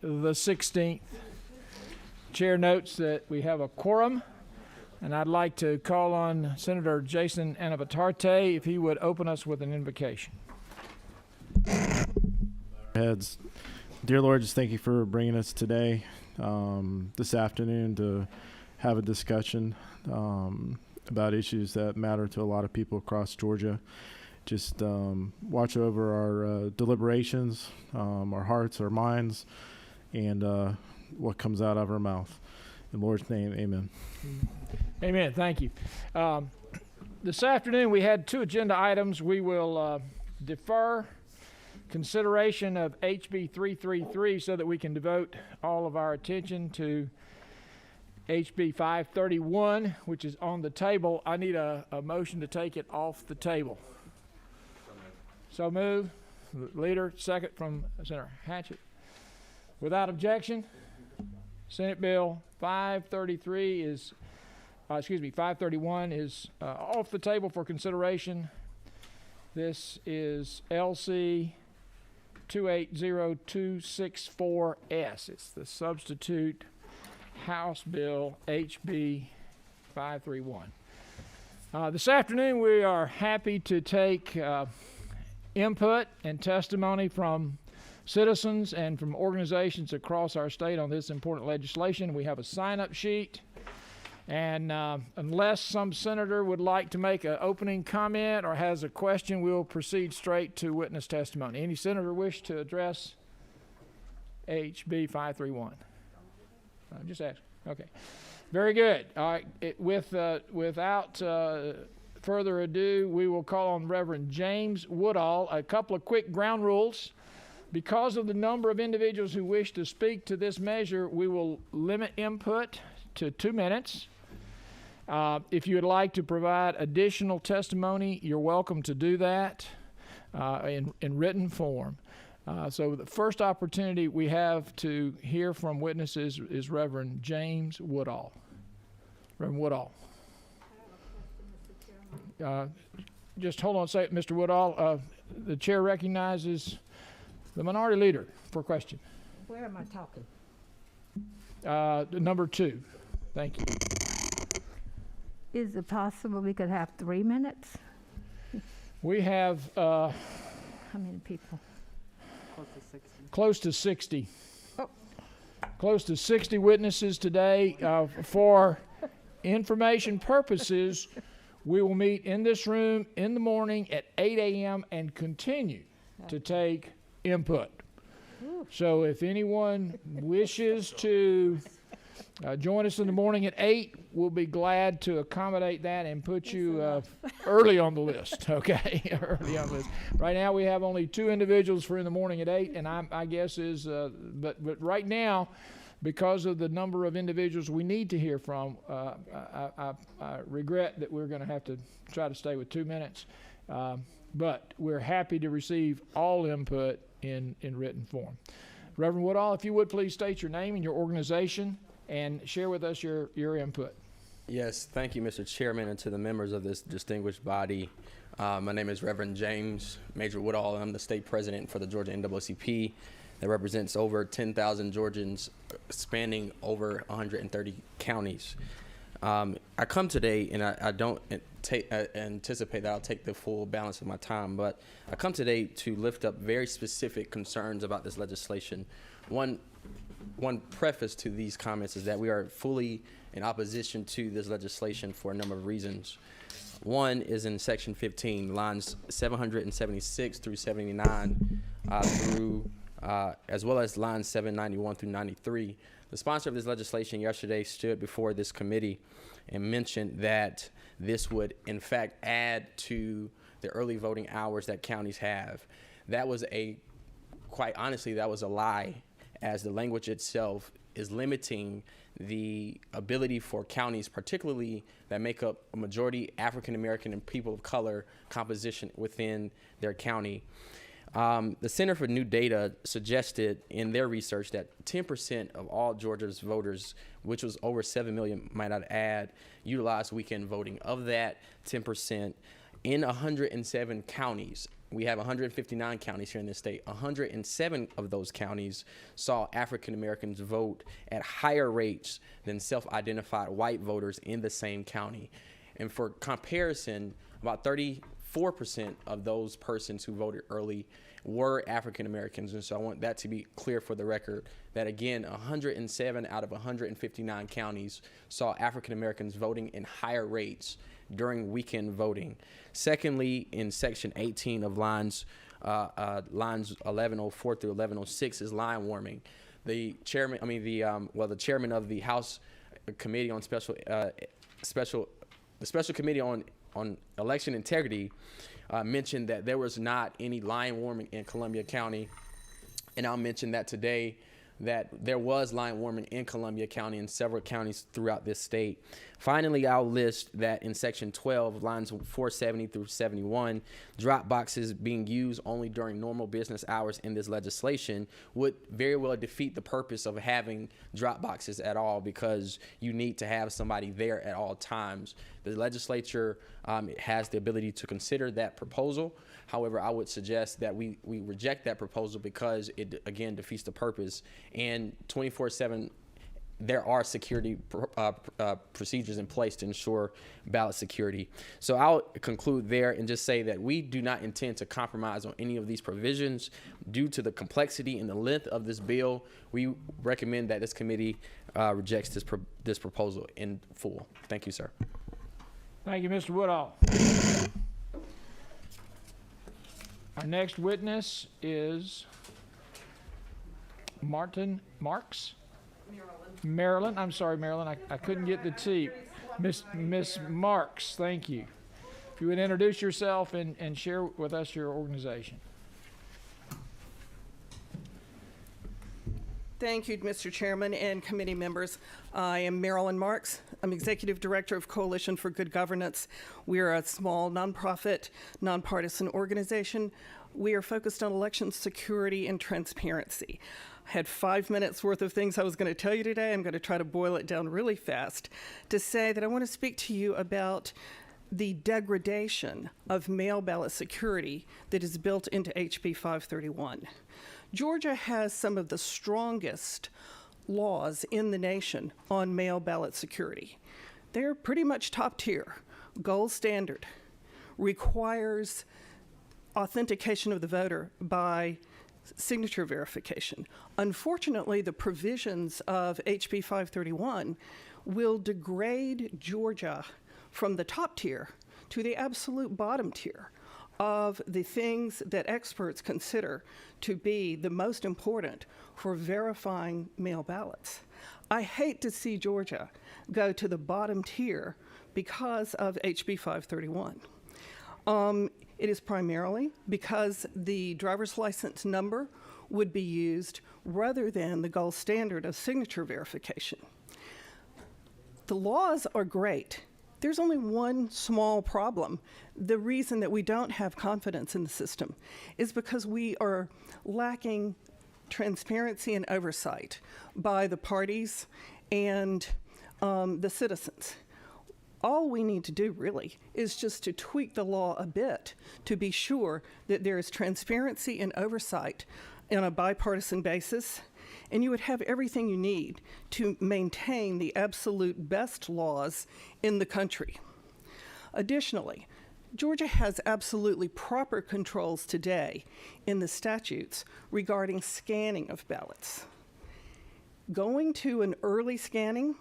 the 16th. Chair notes that we have a quorum, and I'd like to call on Senator Jason Anavatarte if he would open us with an invocation. Heads. Dear Lord, just thank you for bringing us today, this afternoon, to have a discussion about issues that matter to a lot of people across Georgia. Just watch over our deliberations, our hearts, our minds, and what comes out of our mouth. In the Lord's name, amen. Amen. Thank you. This afternoon we had two agenda items. We will defer consideration of HB 333 so that we can devote all of our attention to HB 531, which is on the table. I need a motion to take it off the table. So move. Leader, second from Senator Hatchett. Without objection, Senate Bill 533 is, 531 is off the table for consideration. This is LC 280264S. It's the substitute House Bill HB 531. This afternoon we are happy to take input and testimony from citizens and from organizations across our state on this important legislation. We have a sign-up sheet, and unless some senator would like to make an opening comment or has a question, we'll proceed straight to witness testimony. Any senator wish to address HB 531? Just ask. Okay. Very good. All right. Without further ado, we will call on Reverend James Woodall. A couple of quick ground rules. Because of the number of individuals who wish to speak to this measure, we will limit input to 2 minutes. If you would like to provide additional testimony, you're welcome to do that in written form. So the first opportunity we have to hear from witnesses is Reverend James Woodall. Reverend Woodall. Just hold on a second, Mr. Woodall. The chair recognizes the minority leader for a question. Where am I talking? Number 2. Thank you. Is it possible we could have 3 minutes? We have How many people? close to 60. Oh. Close to 60 witnesses today. For information purposes, we will meet in this room in the morning at 8 a.m. and continue to take input. So if anyone wishes to join us in the morning at 8, we'll be glad to accommodate that and put you early on the list, okay? Early on the list. Right now we have only 2 individuals for in the morning at 8, and I guess is, but right now, because of the number of individuals we need to hear from, I regret that we're going to have to try to stay with 2 minutes. But we're happy to receive all input in written form. Reverend Woodall, if you would please state your name and your organization and share with us your input. Yes, thank you, Mr. Chairman, and to the members of this distinguished body. My name is Reverend James Major Woodall, and I'm the state president for the Georgia NAACP that represents over 10,000 Georgians spanning over 130 counties. I come today, and I don't anticipate that I'll take the full balance of my time, but I come today to lift up very specific concerns about this legislation. One preface to these comments is that we are fully in opposition to this legislation for a number of reasons. One is in section 15, lines 776 through 79, as well as lines 791 through 93. The sponsor of this legislation yesterday stood before this committee and mentioned that this would, in fact, add to the early voting hours that counties have. That was quite honestly, that was a lie, as the language itself is limiting the ability for counties, particularly that make up a majority African American and people of color composition within their county. The Center for New Data suggested in their research that 10% of all Georgia's voters, which was over 7 million, might not add, utilized weekend voting. Of that 10%, in 107 counties, We have 159 counties here in this state. 107 of those counties saw African Americans vote at higher rates than self-identified white voters in the same county. And for comparison, about 34% of those persons who voted early were African Americans. And so I want that to be clear for the record, that again, 107 out of 159 counties saw African Americans voting in higher rates during weekend voting. Secondly, in section 18 of lines 1104 through 1106 is line warming. The chairman of the House Committee on the Special Committee on Election Integrity mentioned that there was not any line warming in Columbia County, and I'll mention that today, that there was line warming in Columbia County and several counties throughout this state. Finally, I'll list that in section 12, lines 470 through 71, drop boxes being used only during normal business hours in this legislation would very well defeat the purpose of having drop boxes at all, because you need to have somebody there at all times. The legislature has the ability to consider that proposal. However, I would suggest that we reject that proposal because it, again, defeats the purpose. And 24/7, there are security procedures in place to ensure ballot security. So I'll conclude there and just say that we do not intend to compromise on any of these provisions. Due to the complexity and the length of this bill, we recommend that this committee rejects this proposal in full. Thank you, sir. Thank you, Mr. Woodall. Our next witness is Marilyn Marks. Marilyn. I'm sorry, Marilyn. I couldn't get the T. Miss Marks, thank you. If you would introduce yourself and share with us your organization. Thank you, Mr. Chairman and committee members. I am Marilyn Marks. I'm Executive Director of Coalition for Good Governance. We are a small nonprofit, nonpartisan organization. We are focused on election security and transparency. I had 5 minutes worth of things I was going to tell you today. I'm going to try to boil it down really fast to say that I want to speak to you about the degradation of mail ballot security that is built into HB 531. Georgia has some of the strongest laws in the nation on mail ballot security. They're pretty much top tier. Gold standard requires authentication of the voter by signature verification. Unfortunately, the provisions of HB 531 will degrade Georgia from the top tier to the absolute bottom tier of the things that experts consider to be the most important for verifying mail ballots. I hate to see Georgia go to the bottom tier because of HB 531. It is primarily because the driver's license number would be used rather than the gold standard of signature verification. The laws are great. There's only one small problem. The reason that we don't have confidence in the system is because we are lacking transparency and oversight by the parties and the citizens. All we need to do really is just to tweak the law a bit to be sure that there is transparency and oversight on a bipartisan basis, and you would have everything you need to maintain the absolute best laws in the country. Additionally, Georgia has absolutely proper controls today in the statutes regarding scanning of ballots. Going to an early scanning,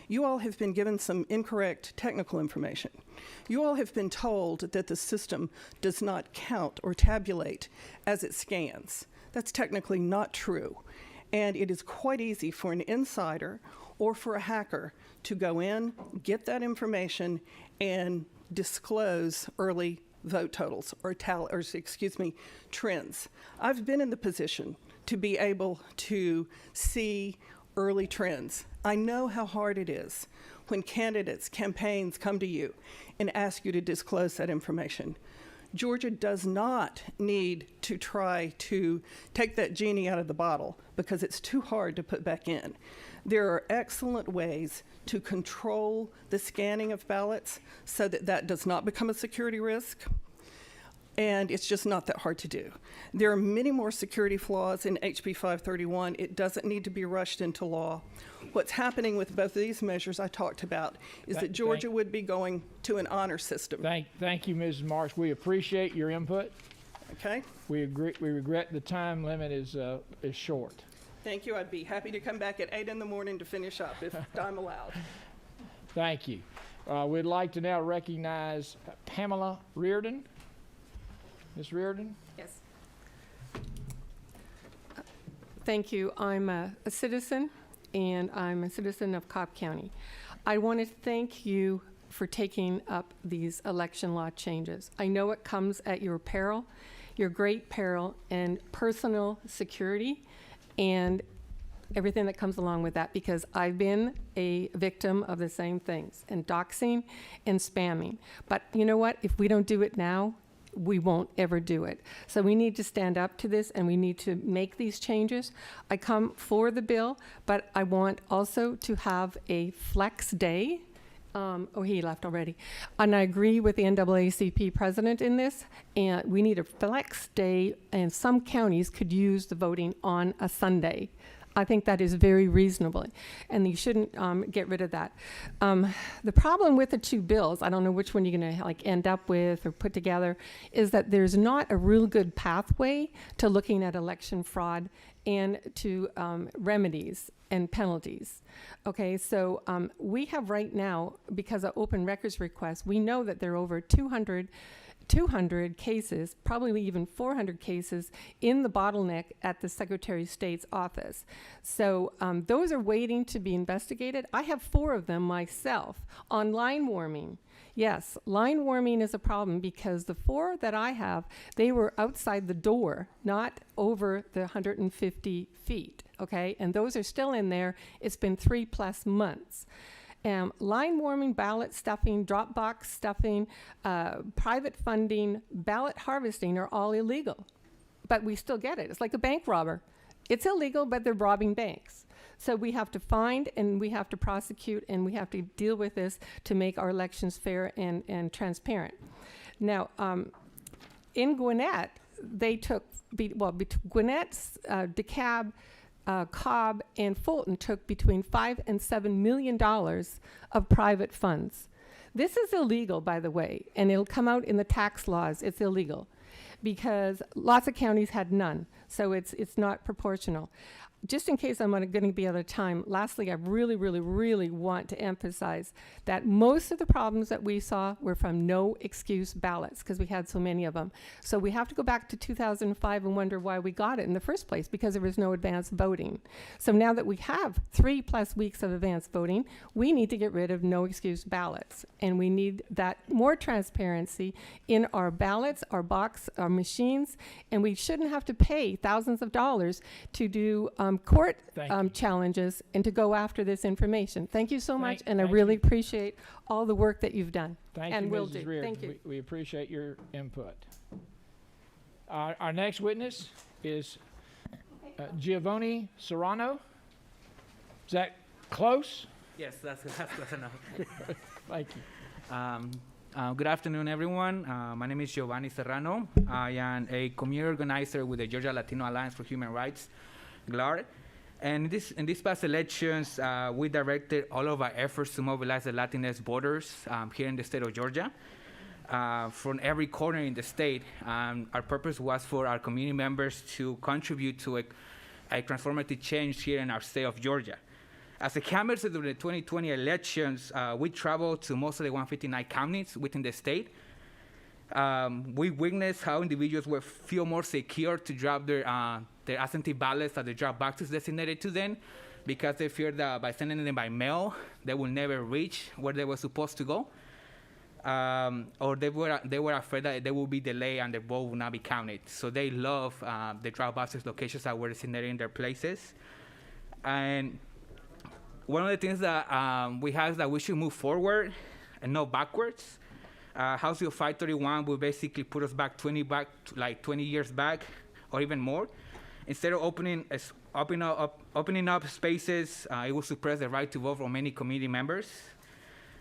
you all have been given some incorrect technical information. You all have been told that the system does not count or tabulate as it scans. That's technically not true. And it is quite easy for an insider or for a hacker to go in, get that information, and disclose early vote totals or trends. I've been in the position to be able to see early trends. I know how hard it is when candidates, campaigns come to you and ask you to disclose that information. Georgia does not need to try to take that genie out of the bottle because it's too hard to put back in. There are excellent ways to control the scanning of ballots so that that does not become a security risk. and it's just not that hard to do. There are many more security flaws in HB 531. It doesn't need to be rushed into law. What's happening with both of these measures I talked about is that Georgia would be going to an honor system. Thank you, Mrs. Marks. We appreciate your input. Okay? We regret the time limit is short. Thank you. I'd be happy to come back at 8 in the morning to finish up if time allowed. Thank you. We'd like to now recognize Pamela Reardon. Ms. Reardon? Yes. Thank you. I'm a citizen, and I'm a citizen of Cobb County. I want to thank you for taking up these election law changes. I know it comes at your peril, your great peril, and personal security, and everything that comes along with that, because I've been a victim of the same things, and doxing and spamming. But you know what? If we don't do it now, we won't ever do it. So we need to stand up to this, and we need to make these changes. I come for the bill, but I want also to have a flex day. He left already. And I agree with the NAACP president in this, and we need a flex day, and some counties could use the voting on a Sunday. I think that is very reasonable, and you shouldn't get rid of that. The problem with the two bills, I don't know which one you're going to end up with or put together, is that there's not a real good pathway to looking at election fraud and to remedies and penalties. Okay, so we have right now, because of open records requests, we know that there are over 200 cases, probably even 400 cases in the bottleneck at the Secretary of State's office. So those are waiting to be investigated. I have 4 of them myself on line warming. Yes, line warming is a problem because the 4 that I have, they were outside the door, not over the 150 feet, okay? And those are still in there. It's been 3+ months. Line warming, ballot stuffing, drop box stuffing, private funding, ballot harvesting are all illegal. But we still get it. It's like a bank robber. It's illegal, but they're robbing banks. So we have to find, and we have to prosecute, and we have to deal with this to make our elections fair and transparent. Now, in Gwinnett, they took, Gwinnett's, DeKalb, Cobb and Fulton took between $5 and $7 million of private funds. This is illegal, by the way, and it'll come out in the tax laws. It's illegal because lots of counties had none, so it's not proportional. Just in case I'm going to be out of time, lastly, I really, really, really want to emphasize that most of the problems that we saw were from no excuse ballots because we had so many of them. So we have to go back to 2005 and wonder why we got it in the first place, because there was no advance voting. So now that we have 3+ weeks of advance voting, we need to get rid of no excuse ballots. And we need that more transparency in our ballots, our box, our machines, and we shouldn't have to pay thousands of dollars to do court challenges and to go after this information. Thank you so much, and I really appreciate all the work that you've done. Thank and you, will Mrs. do. Reardon. Thank you. We appreciate your input. Our next witness is Giovoni Serrano. Is that close? Yes, that's close enough. Thank you. Good afternoon, everyone. My name is Giovoni Serrano. I am a community organizer with the Georgia Latino Alliance for Human Rights, GLAR. And in these past elections, we directed all of our efforts to mobilize the Latinx voters here in the state of Georgia. From every corner in the state, our purpose was for our community members to contribute to a transformative change here in our state of Georgia. As a canvas of the 2020 elections, we traveled to most of the 159 counties within the state. We witnessed how individuals would feel more secure to drop their absentee ballots at the drop boxes designated to them, because they feared that by sending them by mail, they will never reach where they were supposed to go, or they were afraid that they will be delayed and the vote will not be counted. So they love the drop boxes locations that were designated in their places. And one of the things that we have is that we should move forward and not backwards. House Bill 531 will basically put us back 20 years back, or even more. Instead of opening up spaces, it will suppress the right to vote for many community members.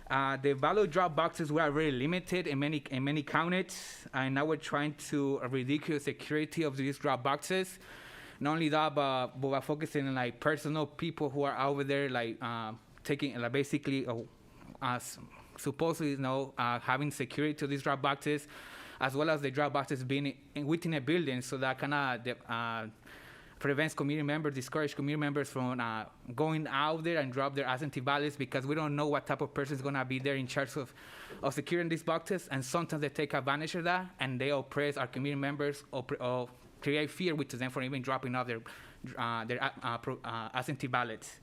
The ballot drop boxes were very limited in many counties, and now we're trying to reduce the security of these drop boxes. Not only that, but we're focusing on like personal people who are over there, like taking like basically supposedly having security to these drop boxes, as well as the drop boxes being within a building, so that kind of prevents community members, discourage community members from going out there and drop their absentee ballots, because we don't know what type of person is going to be there in charge of securing these boxes, and sometimes they take advantage of that and they oppress our community members or create fear with them for even dropping off their absentee ballots.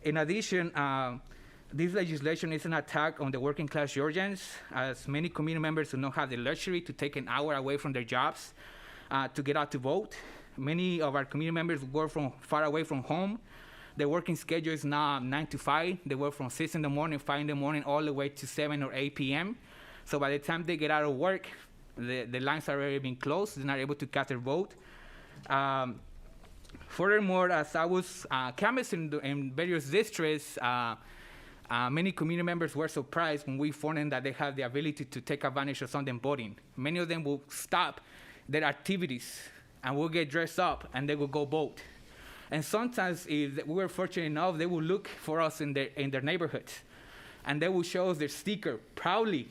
In addition, this legislation is an attack on the working class Georgians, as many community members do not have the luxury to take an hour away from their jobs to get out to vote. Many of our community members work from far away from home. Their working schedule is now 9 to 5. They work from 6 in the morning, 5 in the morning, all the way to 7 or 8 p.m. So by the time they get out of work, the lines are already been closed. They're not able to cast their vote. Furthermore, as I was canvassing in various districts, many community members were surprised when we informed them that they have the ability to take advantage of Sunday voting. Many of them will stop their activities and will get dressed up and they will go vote. And sometimes, if we were fortunate enough, they will look for us in their neighborhoods, and they will show us their sticker proudly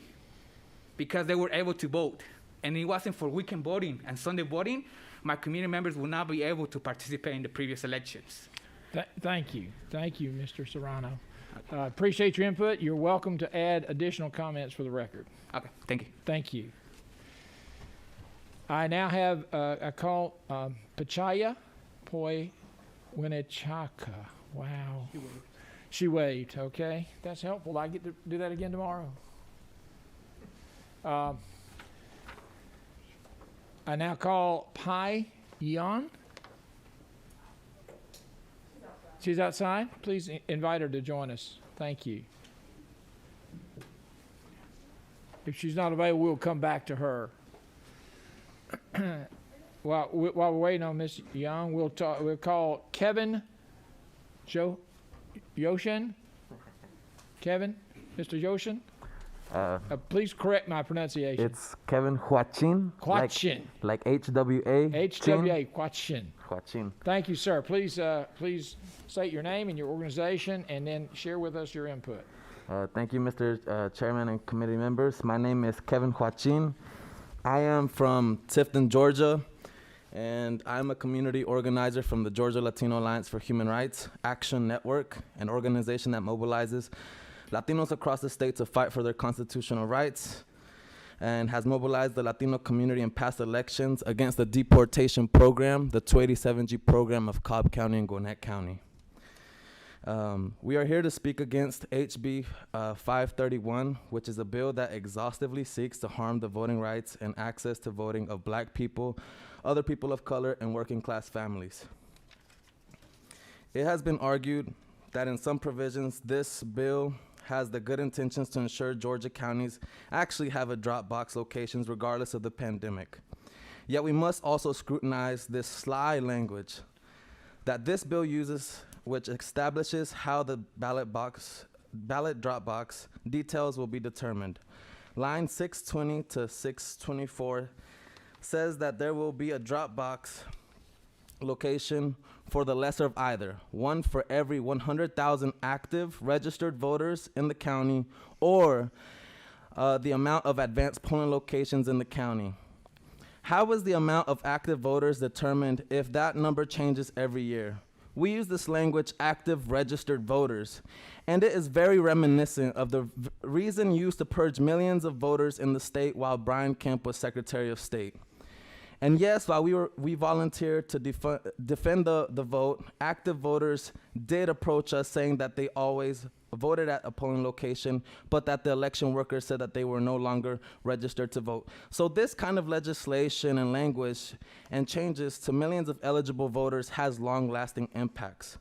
because they were able to vote. And it wasn't for weekend voting and Sunday voting, my community members will not be able to participate in the previous elections. Thank you, Mr. Serrano. Appreciate your input. You're welcome to add additional comments for the record. Okay, thank you. Thank you. I now have a call Pachaya Poi Winnichaka. Wow. She waved, okay. That's helpful. I get to do that again tomorrow. I now call Pai Yan. She's outside. Please invite her to join us. Thank you. If she's not available, we'll come back to her. While we're waiting on Miss Young, we'll call Kevin Yoshin. Kevin, Mr. Yoshin. Please correct my pronunciation. It's Kevin Huachin. Huachin. Like HWA. HWA, Huachin. Huachin. Thank you, sir. Please state your name and your organization, and then share with us your input. Thank you, Mr. Chairman and committee members. My name is Kevin Huachin. I am from Tifton, Georgia, and I'm a community organizer from the Georgia Latino Alliance for Human Rights Action Network, an organization that mobilizes Latinos across the state to fight for their constitutional rights, and has mobilized the Latino community in past elections against the deportation program, the 287G program of Cobb County and Gwinnett County. We are here to speak against HB 531, which is a bill that exhaustively seeks to harm the voting rights and access to voting of Black people, other people of color, and working class families. It has been argued that in some provisions, this bill has the good intentions to ensure Georgia counties actually have a drop box locations regardless of the pandemic. Yet we must also scrutinize this sly language that this bill uses, which establishes how the ballot drop box details will be determined. Line 620 to 624 says that there will be a drop box location for the lesser of either, one for every 100,000 active registered voters in the county, or the amount of advanced polling locations in the county. How is the amount of active voters determined if that number changes every year? We use this language, active registered voters, and it is very reminiscent of the reason used to purge millions of voters in the state while Brian Kemp was Secretary of State. And yes, while we volunteered to defend the vote, active voters did approach us saying that they always voted at a polling location, but that the election workers said that they were no longer registered to vote. So this kind of legislation and language and changes to millions of eligible voters has long-lasting impacts.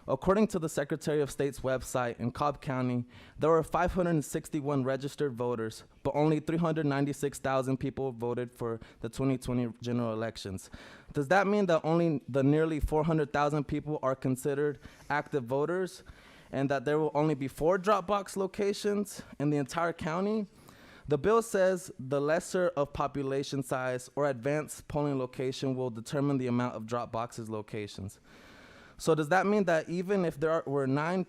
According to the Secretary of State's website, in Cobb County, there were 561 registered voters, but only 396,000 people voted for the 2020 general elections. Does that mean that only the nearly 400,000 people are considered active voters? and that there will only be 4 drop box locations in the entire county. The bill says the lesser of population size or advanced polling location will determine the amount of drop boxes locations. So does that mean that even if there were 9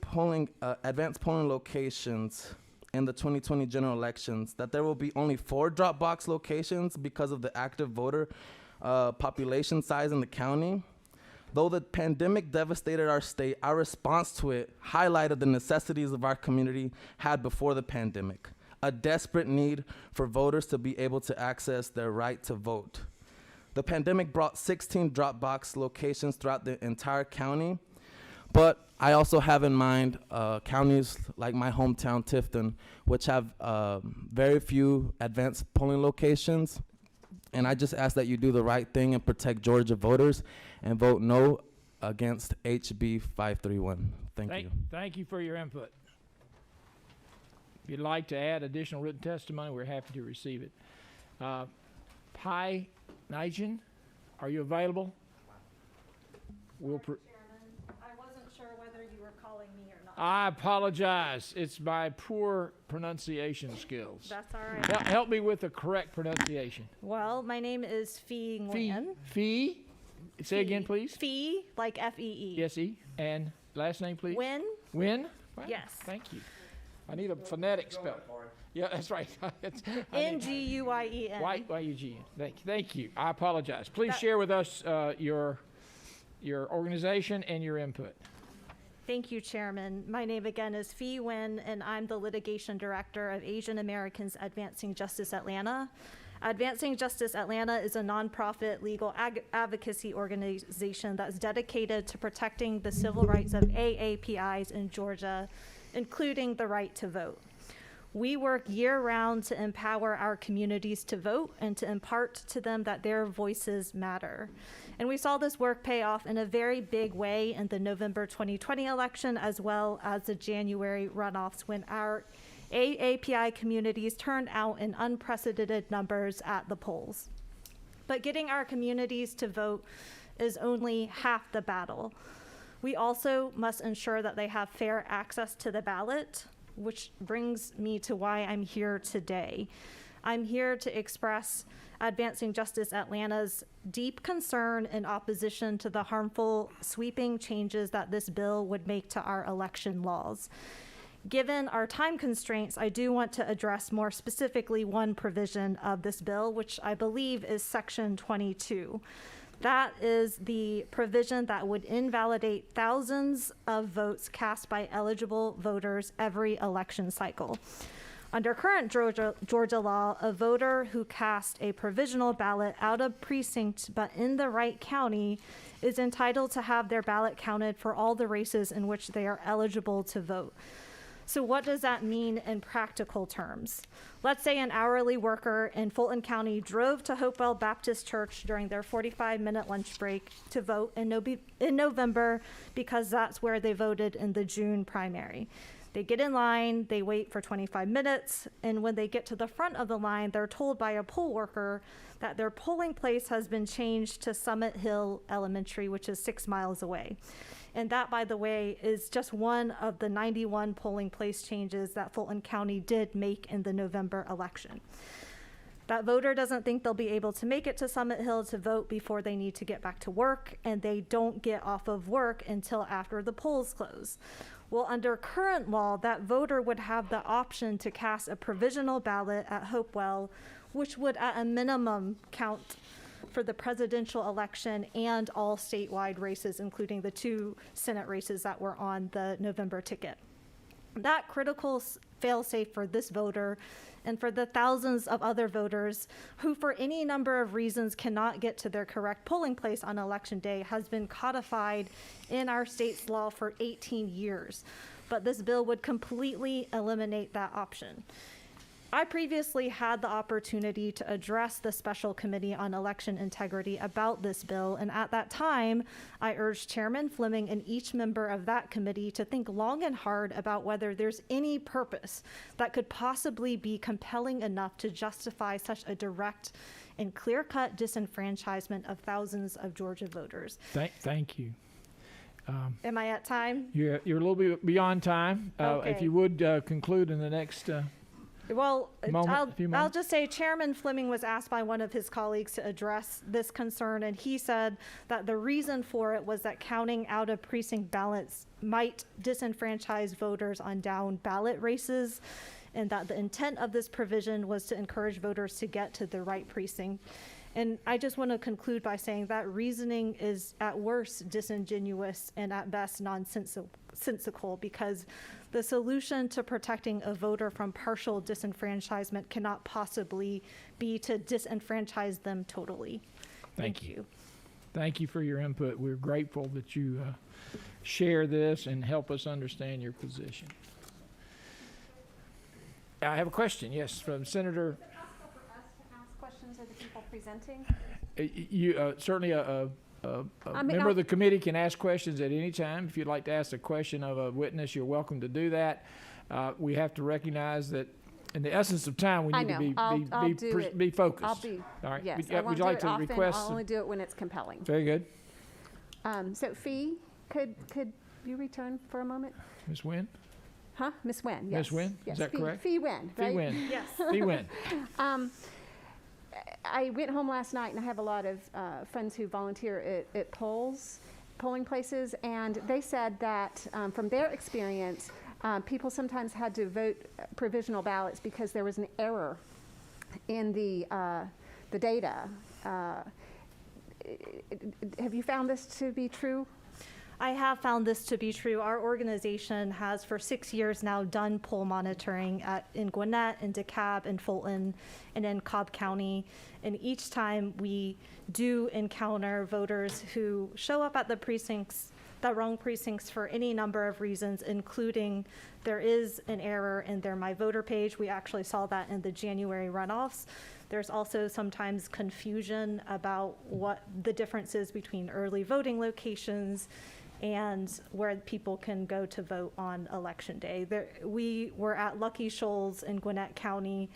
advanced polling locations in the 2020 general elections, that there will be only 4 drop box locations because of the active voter population size in the county? Though the pandemic devastated our state, our response to it highlighted the necessities of our community had before the pandemic. A desperate need for voters to be able to access their right to vote. The pandemic brought 16 drop box locations throughout the entire county, but I also have in mind counties like my hometown, Tifton, which have very few advanced polling locations. And I just ask that you do the right thing and protect Georgia voters and vote no against HB 531. Thank you. Thank you for your input. If you'd like to add additional written testimony, we're happy to receive it. Pai Nijin, are you available? Chairman, I wasn't sure whether you were calling me or not. I apologize. It's my poor pronunciation skills. That's all right. Help me with the correct pronunciation. Well, my name is Fee Nguyen. Fee? Say again, please. Fee, like F-E-E. Yes, E. And last name, please? Nguyen. Nguyen? Wow, Yes. Thank you. I need a phonetic spell. Yeah, that's right. N-G-U-I-E-N. Y-U-G-N. Thank you. I apologize. Please That- share with us your organization and your input. Thank you, Chairman. My name again is Fee Nguyen, and I'm the Litigation Director of Asian Americans Advancing Justice Atlanta. Advancing Justice Atlanta is a nonprofit legal advocacy organization that's dedicated to protecting the civil rights of AAPIs in Georgia, including the right to vote. We work year-round to empower our communities to vote and to impart to them that their voices matter. And we saw this work pay off in a very big way in the November 2020 election, as well as the January runoffs, when our AAPI communities turned out in unprecedented numbers at the polls. But getting our communities to vote is only half the battle. We also must ensure that they have fair access to the ballot, which brings me to why I'm here today. I'm here to express Advancing Justice Atlanta's deep concern and opposition to the harmful sweeping changes that this bill would make to our election laws. Given our time constraints, I do want to address more specifically one provision of this bill, which I believe is Section 22. That is the provision that would invalidate thousands of votes cast by eligible voters every election cycle. Under current Georgia law, a voter who cast a provisional ballot out of precinct but in the right county is entitled to have their ballot counted for all the races in which they are eligible to vote. So what does that mean in practical terms? Let's say an hourly worker in Fulton County drove to Hopewell Baptist Church during their 45-minute lunch break to vote in November because that's where they voted in the June primary. They get in line, they wait for 25 minutes, and when they get to the front of the line, they're told by a poll worker that their polling place has been changed to Summit Hill Elementary, which is 6 miles away. And that, by the way, is just one of the 91 polling place changes that Fulton County did make in the November election. That voter doesn't think they'll be able to make it to Summit Hill to vote before they need to get back to work, and they don't get off of work until after the polls close. Well, under current law, that voter would have the option to cast a provisional ballot at Hopewell, which would at a minimum count for the presidential election and all statewide races, including the 2 Senate races that were on the November ticket. That critical fail-safe for this voter and for the thousands of other voters who for any number of reasons cannot get to their correct polling place on election day has been codified in our state's law for 18 years. But this bill would completely eliminate that option. I previously had the opportunity to address the Special Committee on Election Integrity about this bill, and at that time, I urged Chairman Fleming and each member of that committee to think long and hard about whether there's any purpose that could possibly be compelling enough to justify such a direct and clear-cut disenfranchisement of thousands of Georgia voters. Thank you. Am I at time? You're a little bit beyond time. If Okay. you would conclude in the next Well, few I'll moments. just say Chairman Fleming was asked by one of his colleagues to address this concern, and he said that the reason for it was that counting out of precinct ballots might disenfranchise voters on down ballot races, and that the intent of this provision was to encourage voters to get to the right precinct. And I just want to conclude by saying that reasoning is at worst disingenuous and at best nonsensical, because the solution to protecting a voter from partial disenfranchisement cannot possibly be to disenfranchise them totally. Thank you. Thank you for your input. We're grateful that you share this and help us understand your position. I have a question, yes, from Senator. Is it possible for us to ask questions of the people presenting? Certainly a member I'll- of the committee can ask questions at any time. If you'd like to ask a question of a witness, you're welcome to do that. We have to recognize that in the essence of time, we I need know. to I'll do it. be focused. I'll be, All right. yes. Would, I would won't you like do it to often. request? I'll only do it when it's compelling. Very good. So Fee, could you return for a moment? Ms. Wynn? Huh? Miss Wynn, yes. Miss Wynn? Is Yes, that Fee- correct? Fee Wynn, right? Fee Wynn. Yes. Fee Wynn. I went home last night and I have a lot of friends who volunteer at polling places, and they said that from their experience, people sometimes had to vote provisional ballots because there was an error in the data. Have you found this to be true? I have found this to be true. Our organization has for 6 years now done poll monitoring in Gwinnett, in DeKalb, in Fulton, and in Cobb County. And each time we do encounter voters who show up at the precincts, the wrong precincts for any number of reasons, including there is an error in their My Voter page. We actually saw that in the January runoffs. There's also sometimes confusion about what the difference is between early voting locations and where people can go to vote on election day. We were at Lucky Shoals in Gwinnett County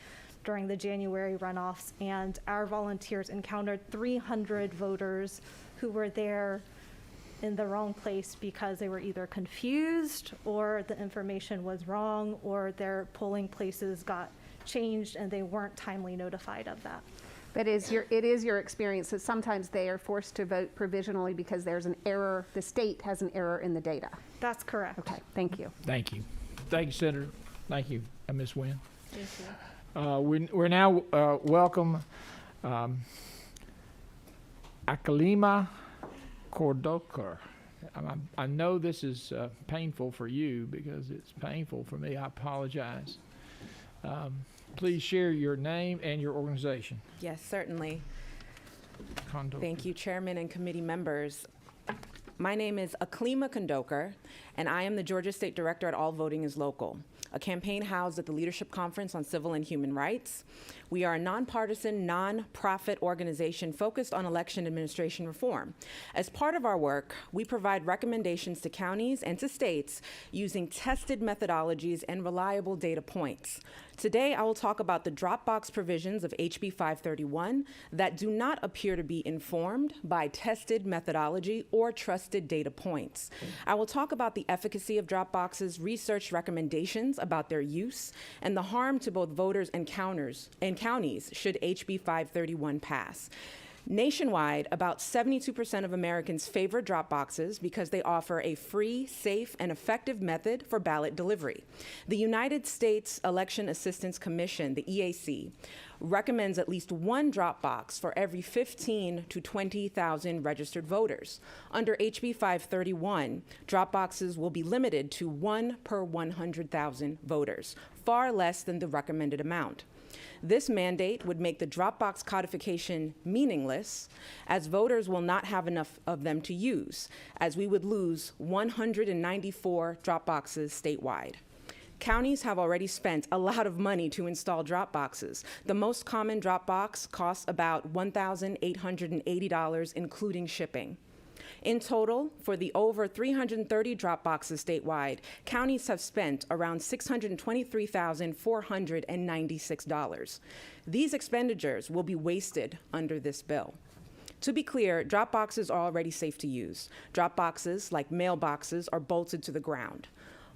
during the January runoffs, and our volunteers encountered 300 voters who were there in the wrong place because they were either confused or the information was wrong or their polling places got changed and they weren't timely notified of that. But it is your experience that sometimes they are forced to vote provisionally because there's an error, the state has an error in the data. That's correct. Okay, thank you. Thank you. Thank you, Senator. Thank you, Ms. Wynn. Thank you. We're now welcome Akalima Kordoker. I know this is painful for you because it's painful for me. I apologize. Please share your name and your organization. Yes, certainly. Kondoker. Thank you, Chairman and committee members. My name is Aklima Kondoker, and I am the Georgia State Director at All Voting is Local, a campaign housed at the Leadership Conference on Civil and Human Rights. We are a nonpartisan, nonprofit organization focused on election administration reform. As part of our work, we provide recommendations to counties and to states using tested methodologies and reliable data points. Today, I will talk about the Dropbox provisions of HB 531 that do not appear to be informed by tested methodology or trusted data points. I will talk about the efficacy of Dropbox's research recommendations about their use and the harm to both voters and counties should HB 531 pass. Nationwide, about 72% of Americans favor Dropboxes because they offer a free, safe, and effective method for ballot delivery. The United States Election Assistance Commission, the EAC, recommends at least one Dropbox for every 15 to 20,000 registered voters. Under HB 531, Dropboxes will be limited to 1 per 100,000 voters, far less than the recommended amount. This mandate would make the Dropbox codification meaningless, as voters will not have enough of them to use, as we would lose 194 Dropboxes statewide. Counties have already spent a lot of money to install Dropboxes. The most common Dropbox costs about $1,880, including shipping. In total, for the over 330 Dropboxes statewide, counties have spent around $623,496. These expenditures will be wasted under this bill. To be clear, drop boxes are already safe to use. Drop boxes, like mailboxes, are bolted to the ground.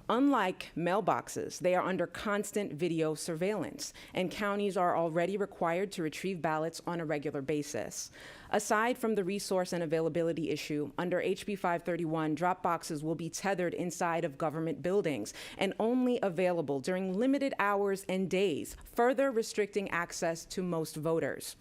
Unlike mailboxes, they are under constant video surveillance, and counties are already required to retrieve ballots on a regular basis. Aside from the resource and availability issue, under HB 531, drop boxes will be tethered inside of government buildings and only available during limited hours and days, further restricting access to most voters.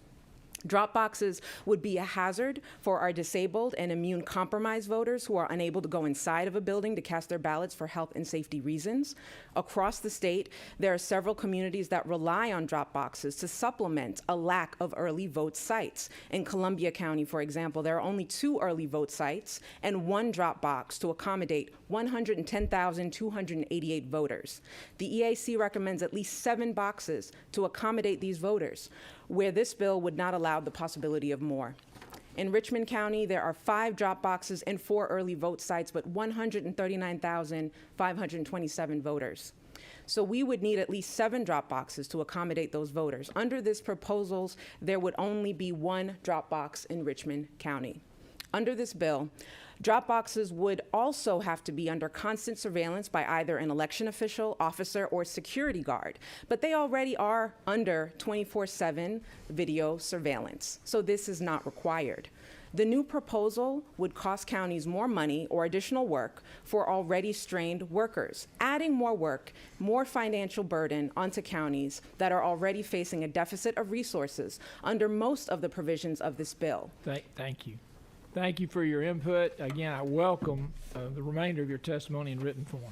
Drop boxes would be a hazard for our disabled and immune-compromised voters who are unable to go inside of a building to cast their ballots for health and safety reasons. Across the state, there are several communities that rely on drop boxes to supplement a lack of early vote sites. In Columbia County, for example, there are only 2 early vote sites and 1 drop box to accommodate 110,288 voters. The EAC recommends at least 7 boxes to accommodate these voters, where this bill would not allow the possibility of more. In Richmond County, there are 5 drop boxes and 4 early vote sites, but 139,527 voters. So we would need at least 7 drop boxes to accommodate those voters. Under this proposals, there would only be 1 drop box in Richmond County. Under this bill, drop boxes would also have to be under constant surveillance by either an election official, officer, or security guard, but they already are under 24/7 video surveillance, so this is not required. The new proposal would cost counties more money or additional work for already strained workers, adding more work, more financial burden onto counties that are already facing a deficit of resources under most of the provisions of this bill. Thank you. Thank you for your input. Again, I welcome the remainder of your testimony in written form.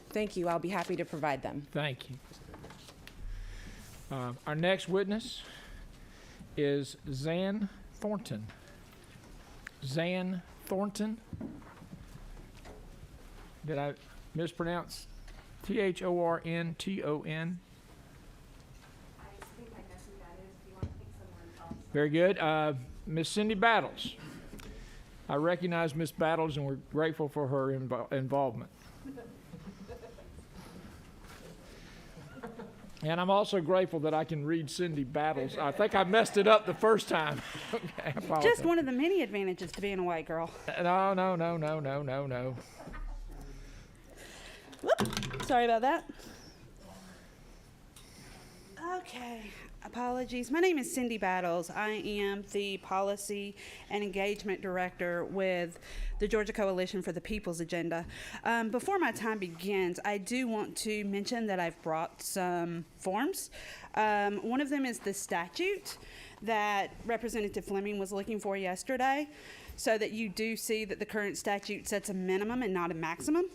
Thank you. I'll be happy to provide them. Thank you. Our next witness is Zan Thornton. Zan Thornton? Did I mispronounce? Thornton? Very good. Miss Cindy Battles. I recognize Miss Battles, and we're grateful for her involvement. And I'm also grateful that I can read Cindy Battles. I think I messed it up the first time. Okay, just one of the many advantages to being a white girl. No. Whoop, sorry about that. Okay, apologies. My name is Cindy Battles. I am the Policy and Engagement Director with the Georgia Coalition for the People's Agenda. Before my time begins, I do want to mention that I've brought some forms. One of them is the statute that Representative Fleming was looking for yesterday, so that you do see that the current statute sets a minimum and not a maximum.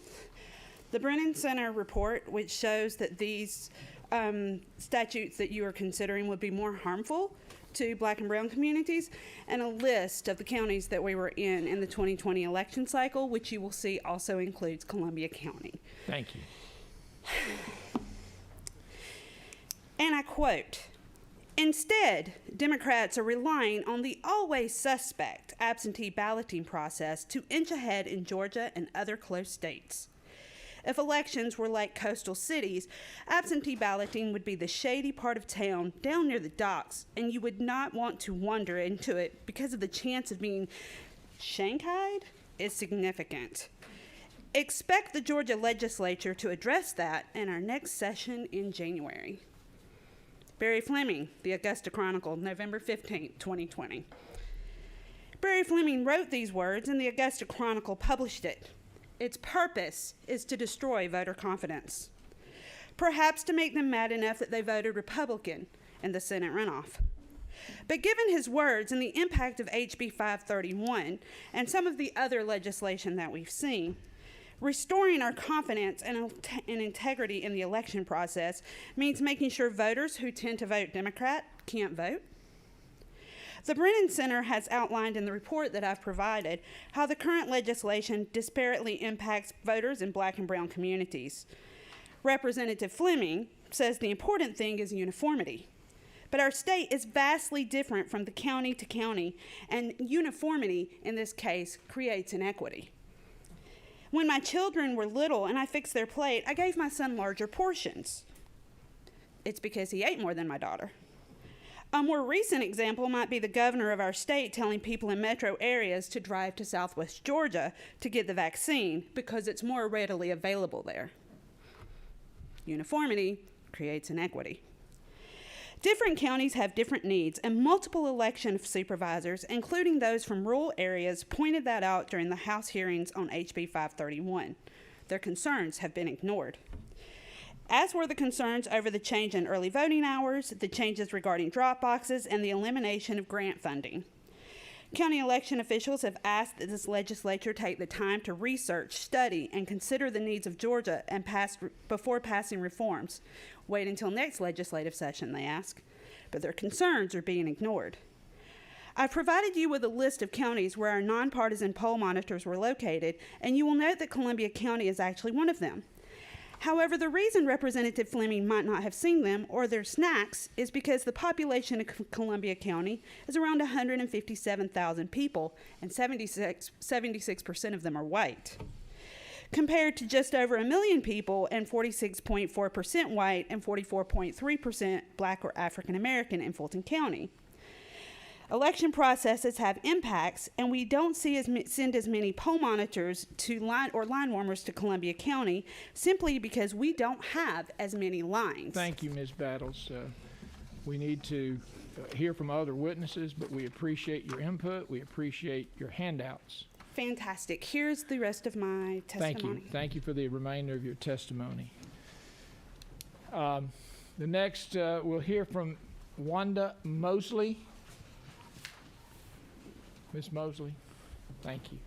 The Brennan Center report, which shows that these statutes that you are considering would be more harmful to Black and brown communities, and a list of the counties that we were in the 2020 election cycle, which you will see also includes Columbia County. Thank you. And I quote, "Instead, Democrats are relying on the always suspect absentee balloting process to inch ahead in Georgia and other close states. If elections were like coastal cities, absentee balloting would be the shady part of town down near the docks, and you would not want to wander into it because of the chance of being shanghaied is significant. Expect the Georgia legislature to address that in our next session in January." Barry Fleming, the Augusta Chronicle, November 15, 2020. Barry Fleming wrote these words, and the Augusta Chronicle published it. Its purpose is to destroy voter confidence, perhaps to make them mad enough that they voted Republican in the Senate runoff. But given his words and the impact of HB 531 and some of the other legislation that we've seen, restoring our confidence and integrity in the election process means making sure voters who tend to vote Democrat can't vote. The Brennan Center has outlined in the report that I've provided how the current legislation disparately impacts voters in Black and brown communities. Representative Fleming says the important thing is uniformity. But our state is vastly different from the county to county, and uniformity in this case creates inequity. When my children were little and I fixed their plate, I gave my son larger portions. It's because he ate more than my daughter. A more recent example might be the governor of our state telling people in metro areas to drive to Southwest Georgia to get the vaccine because it's more readily available there. Uniformity creates inequity. Different counties have different needs, and multiple election supervisors, including those from rural areas, pointed that out during the House hearings on HB 531. Their concerns have been ignored, as were the concerns over the change in early voting hours, the changes regarding drop boxes, and the elimination of grant funding. County election officials have asked that this legislature take the time to research, study, and consider the needs of Georgia and before passing reforms. Wait until next legislative session, they ask, but their concerns are being ignored. I've provided you with a list of counties where our nonpartisan poll monitors were located, and you will note that Columbia County is actually one of them. However, the reason Representative Fleming might not have seen them or their snacks is because the population of Columbia County is around 157,000 people, and 76% of them are white, compared to just over 1 million people and 46.4% white and 44.3% black or African American in Fulton County. Election processes have impacts, and we don't send as many poll monitors to line warmers to Columbia County simply because we don't have as many lines. Thank you, Ms. Battles. We need to hear from other witnesses, but we appreciate your input. We appreciate your handouts. Fantastic. Here's the rest of my testimony. Thank you. Thank you for the remainder of your testimony. The next, we'll hear from Wanda Mosley. Ms. Mosley, thank you.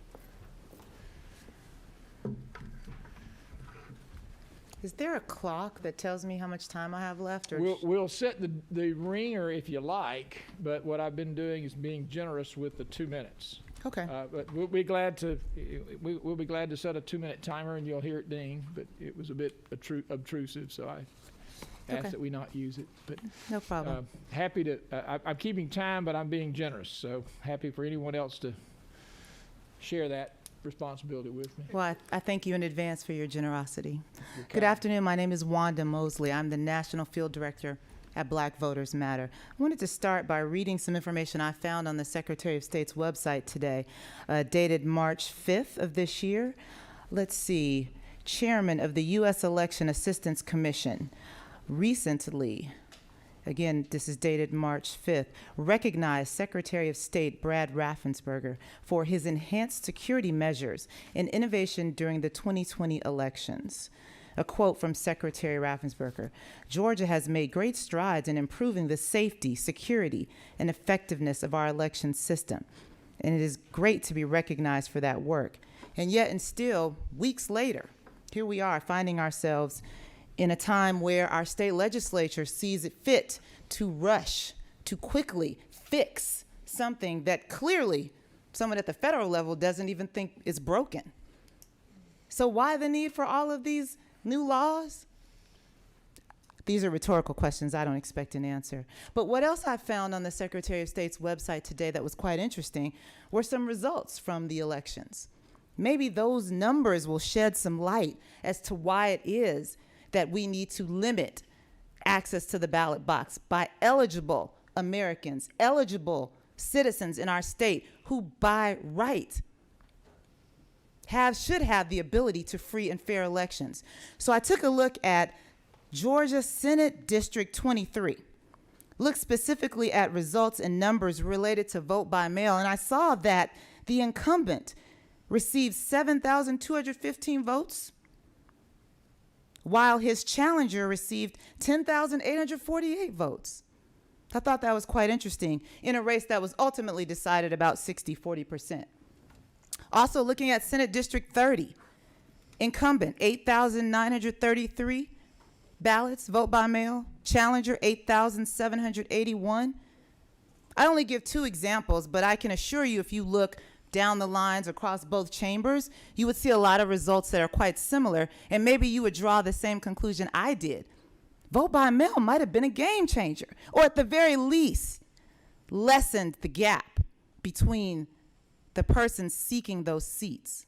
Is there a clock that tells me how much time I have left? Or We'll set the ringer if you like, but what I've been doing is being generous with the 2 minutes. Okay. But we'll be glad to set a 2-minute timer, and you'll hear it ding. But it was a bit obtrusive, so I ask that we not use it. But no problem. Happy to. I'm keeping time, but I'm being generous. So happy for anyone else to share that responsibility with me. Well, I thank you in advance for your generosity. You're Good kind. afternoon. My name is Wanda Mosley. I'm the National Field Director at Black Voters Matter. I wanted to start by reading some information I found on the Secretary of State's website today, dated March 5th of this year. Let's see. Chairman of the U.S. Election Assistance Commission recently, again, this is dated March 5th, recognized Secretary of State Brad Raffensperger for his enhanced security measures and innovation during the 2020 elections. A quote from Secretary Raffensperger: "Georgia has made great strides in improving the safety, security, and effectiveness of our election system, and it is great to be recognized for that work." And yet, and still, weeks later, here we are finding ourselves in a time where our state legislature sees it fit to rush, to quickly fix something that clearly someone at the federal level doesn't even think is broken. So why the need for all of these new laws? These are rhetorical questions. I don't expect an answer. But what else I found on the Secretary of State's website today that was quite interesting were some results from the elections. Maybe those numbers will shed some light as to why it is that we need to limit access to the ballot box by eligible Americans, eligible citizens in our state who by right should have the ability to free and fair elections. So I took a look at Georgia Senate District 23, looked specifically at results and numbers related to vote by mail, and I saw that the incumbent received 7,215 votes, while his challenger received 10,848 votes. I thought that was quite interesting in a race that was ultimately decided about 60-40%. Also looking at Senate District 30, incumbent 8,933 ballots, vote by mail, challenger 8,781. I only give 2 examples, but I can assure you if you look down the lines across both chambers, you would see a lot of results that are quite similar, and maybe you would draw the same conclusion I did. Vote by mail might have been a game changer, or at the very least, lessened the gap between the person seeking those seats.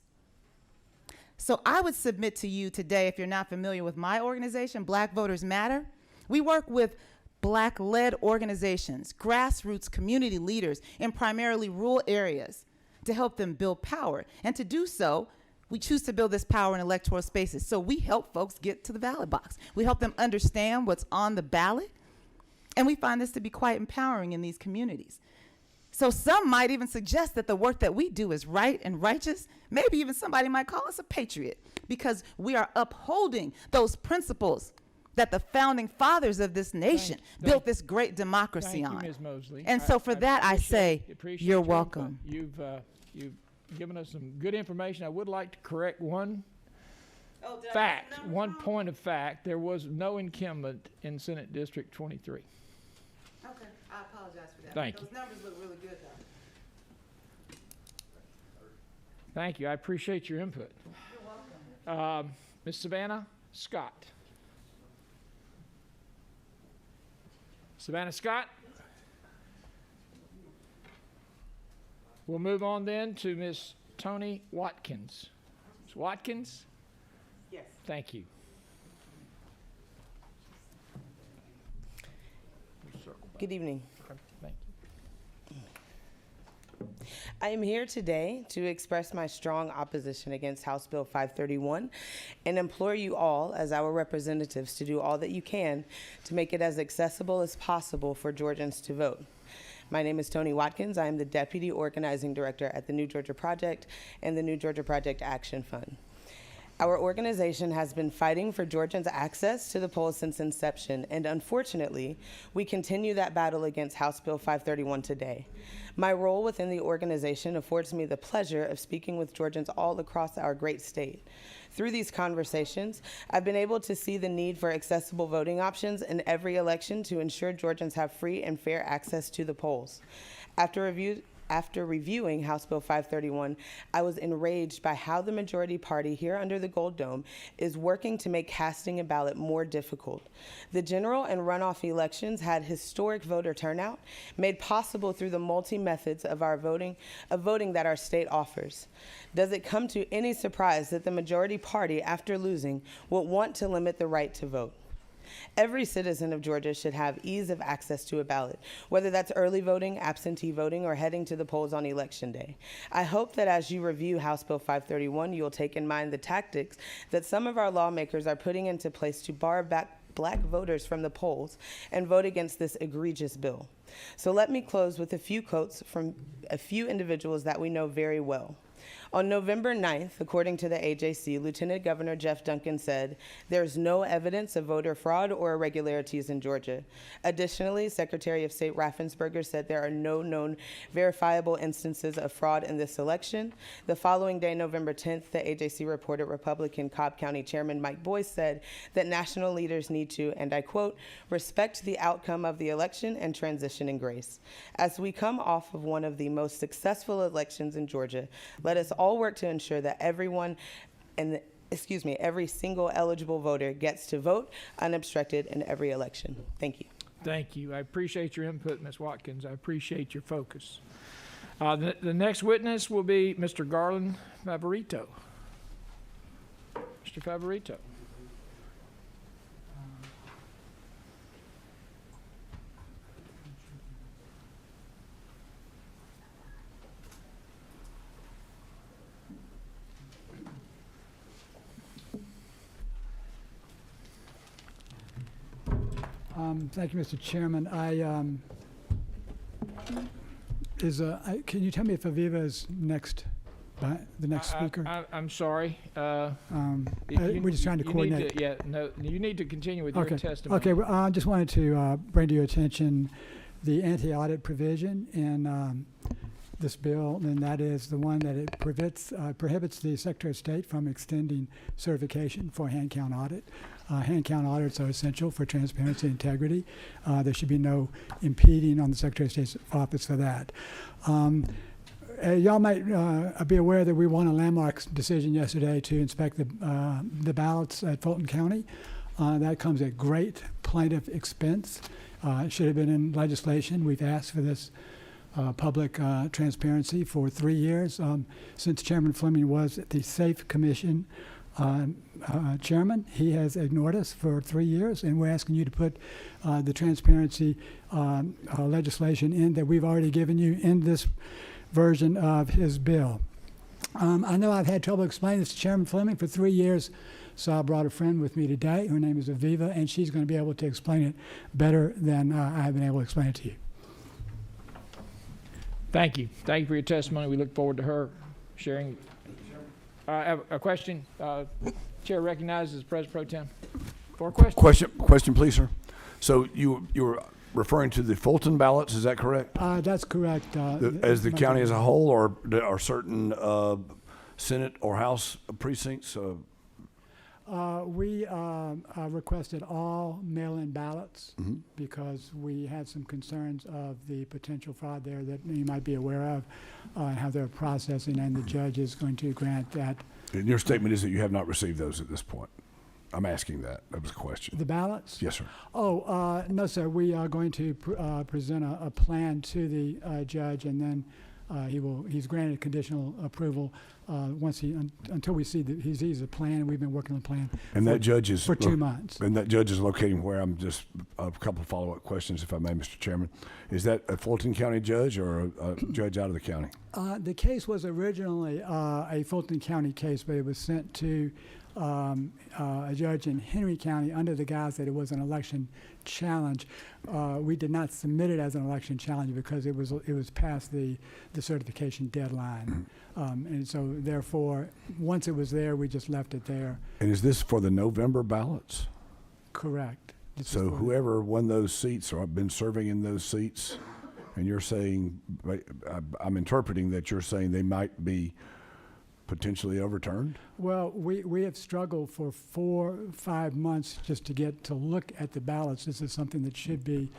So I would submit to you today, if you're not familiar with my organization, Black Voters Matter, we work with Black-led organizations, grassroots community leaders in primarily rural areas to help them build power. And to do so, we choose to build this power in electoral spaces. So we help folks get to the ballot box. We help them understand what's on the ballot. And we find this to be quite empowering in these communities. So some might even suggest that the work that we do is right and righteous. Maybe even somebody might call us a patriot because we are upholding those principles that the founding fathers of this nation built this great democracy on. Thank you, Ms. Mosley. And so for that, I say, appreciate you're your welcome. input. You've given us some good information. I would like to correct one fact, one point of fact. There was no incumbent in Senate District 23. Okay, I apologize for that. Thank you. Those numbers look really good, though. Thank you. I appreciate your input. You're welcome. Ms. Savannah Scott. Savannah Scott. We'll move on then to Ms. Toni Watkins. Ms. Watkins? Yes. Thank you. Good evening. Okay, thank you. I am here today to express my strong opposition against House Bill 531 and implore you all, as our representatives, to do all that you can to make it as accessible as possible for Georgians to vote. My name is Toni Watkins. I am the Deputy Organizing Director at the New Georgia Project and the New Georgia Project Action Fund. Our organization has been fighting for Georgians' access to the polls since inception, and unfortunately, we continue that battle against House Bill 531 today. My role within the organization affords me the pleasure of speaking with Georgians all across our great state. Through these conversations, I've been able to see the need for accessible voting options in every election to ensure Georgians have free and fair access to the polls. After reviewing House Bill 531, I was enraged by how the majority party here under the Gold Dome is working to make casting a ballot more difficult. The general and runoff elections had historic voter turnout, made possible through the multi-methods of voting that our state offers. Does it come to any surprise that the majority party, after losing, would want to limit the right to vote? Every citizen of Georgia should have ease of access to a ballot, whether that's early voting, absentee voting, or heading to the polls on Election Day. I hope that as you review House Bill 531, you'll take in mind the tactics that some of our lawmakers are putting into place to bar back Black voters from the polls and vote against this egregious bill. So let me close with a few quotes from a few individuals that we know very well. On November 9th, according to the AJC, Lieutenant Governor Jeff Duncan said, "There's no evidence of voter fraud or irregularities in Georgia." Additionally, Secretary of State Raffensperger said there are no known verifiable instances of fraud in this election. The following day, November 10th, the AJC reported Republican Cobb County Chairman Mike Boyce said that national leaders need to, and I quote, "respect the outcome of the election and transition in grace." As we come off of one of the most successful elections in Georgia, let us all work to ensure that every single eligible voter gets to vote unobstructed in every election. Thank you. Thank you. I appreciate your input, Ms. Watkins. I appreciate your focus. The next witness will be Mr. Garland Maverito. Mr. Favorito. Thank you, Mr. Chairman. Can you tell me if Aviva is next, the next speaker? I'm sorry. We're just trying to coordinate. You need to continue with your testimony. Okay, well, I just wanted to bring to your attention the anti-audit provision in this bill, and that is the one that it prohibits the Secretary of State from extending certification for hand count audit. Hand count audits are essential for transparency and integrity. There should be no impeding on the Secretary of State's office for that. Y'all might be aware that we won a landmark decision yesterday to inspect the ballots at Fulton County. That comes at great plaintiff expense. It should have been in legislation. We've asked for this public transparency for 3 years since Chairman Fleming was at the SAFE Commission. chairman. He has ignored us for 3 years, and we're asking you to put the transparency legislation in that we've already given you in this version of his bill. I know I've had trouble explaining this to Chairman Fleming for 3 years, so I brought a friend with me today. Her name is Aviva, and she's going to be able to explain it better than I have been able to explain it to you. Thank you. Thank you for your testimony. We look forward to her sharing. I have a question. Chair recognizes President Pro Tem for a question. Question, please, sir. So you were referring to the Fulton ballots, is that correct? That's correct. As the county as a whole, or are certain Senate or House precincts? We requested all mail-in ballots because we had some concerns of the potential fraud there that you might be aware of, and how they're processing, and the judge is going to grant that. And your statement is that you have not received those at this point. I'm asking that. That was a question. The ballots? Yes, sir. Oh, no, sir. We are going to present a plan to the judge, and then he's granted conditional approval until we see that he sees a plan. We've been working on the plan and that judge is for 2 months. And that judge is locating where? I'm just a couple of follow-up questions, if I may, Mr. Chairman. Is that a Fulton County judge or a judge out of the county? The case was originally a Fulton County case, but it was sent to a judge in Henry County under the guise that it was an election challenge. We did not submit it as an election challenge because it was past the certification deadline. And so therefore, once it was there, we just left it there. And is this for the November ballots? Correct. So whoever won those seats or been serving in those seats, and you're saying, I'm interpreting that you're saying they might be potentially overturned? Well, we have struggled for 4 or 5 months just to get to look at the ballots. This is something that should be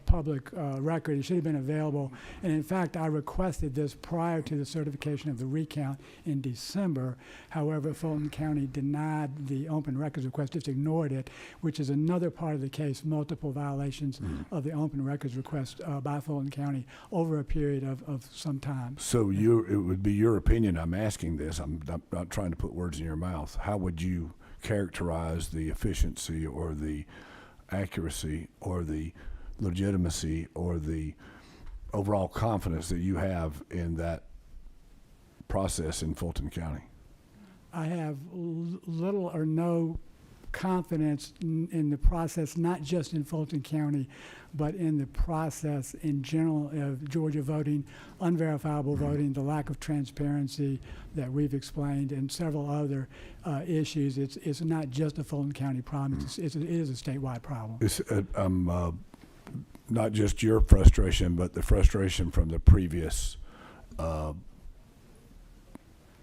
public record. It should have been available. And in fact, I requested this prior to the certification of the recount in December. However, Fulton County denied the open records request, just ignored it, which is another part of the case, multiple violations of the open records request by Fulton County over a period of some time. So it would be your opinion, I'm asking this, I'm not trying to put words in your mouth. How would you characterize the efficiency or the accuracy or the legitimacy or the overall confidence that you have in that process in Fulton County? I have little or no confidence in the process, not just in Fulton County, but in the process in general of Georgia voting, unverifiable voting, the lack of transparency that we've explained, and several other issues. It's not just a Fulton County problem. It is a statewide problem. It's not just your frustration, but the frustration from the previous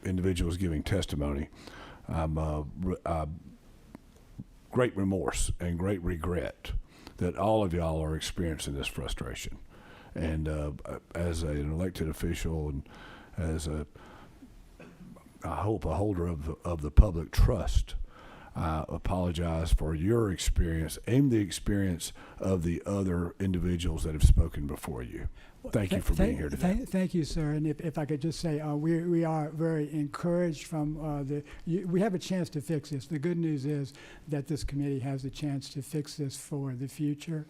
individuals giving testimony. Great remorse and great regret that all of y'all are experiencing this frustration. And as an elected official and as I hope a holder of the public trust, I apologize for your experience and the experience of the other individuals that have spoken before you. Thank you for being here today. Thank you, sir. And if I could just say, we are very encouraged from we have a chance to fix this. The good news is that this committee has a chance to fix this for the future.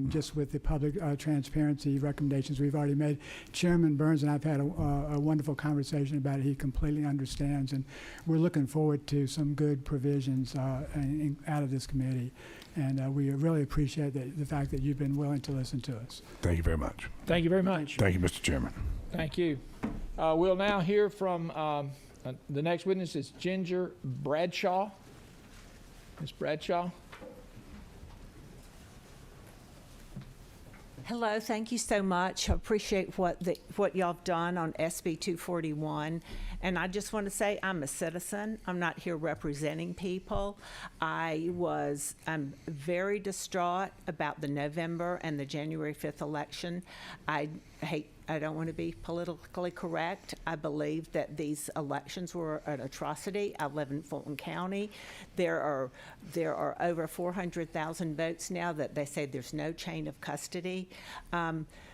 Just with the public transparency recommendations we've already made. Chairman Burns and I've had a wonderful conversation about it. He completely understands, and we're looking forward to some good provisions out of this committee. And we really appreciate the fact that you've been willing to listen to us. Thank you very much. Thank you very much. Thank you, Mr. Chairman. Thank you. We'll now hear from the next witness is Ginger Bradshaw. Ms. Bradshaw. Hello, thank you so much. I appreciate what y'all have done on SB 241. And I just want to say I'm a citizen. I'm not here representing people. I'm very distraught about the November and the January 5th election. I I don't want to be politically correct. I believe that these elections were an atrocity. I live in Fulton County. There are over 400,000 votes now that they say there's no chain of custody.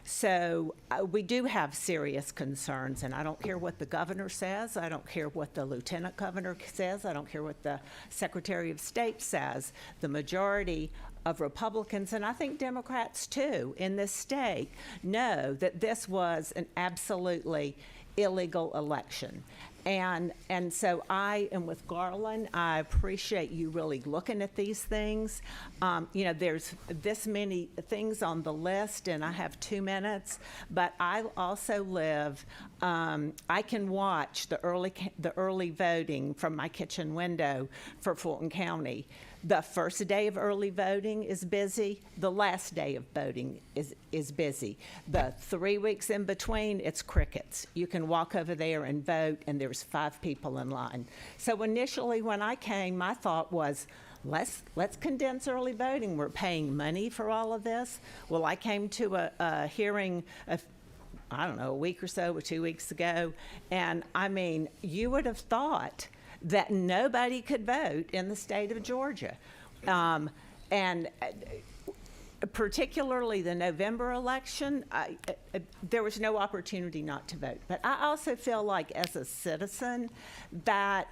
So we do have serious concerns, and I don't care what the governor says. I don't care what the lieutenant governor says. I don't care what the Secretary of State says. The majority of Republicans, and I think Democrats too, in this state, know that this was an absolutely illegal election. And so I am with Garland. I appreciate you really looking at these things. You know, there's this many things on the list, and I have 2 minutes, but I also live, I can watch the early voting from my kitchen window for Fulton County. The first day of early voting is busy. The last day of voting is busy. The 3 weeks in between, it's crickets. You can walk over there and vote, and there's 5 people in line. So initially when I came, my thought was, let's condense early voting. We're paying money for all of this. Well, I came to a hearing I don't know, a week or so or 2 weeks ago, and I mean, you would have thought that nobody could vote in the state of Georgia. And particularly the November election, there was no opportunity not to vote. But I also feel like as a citizen that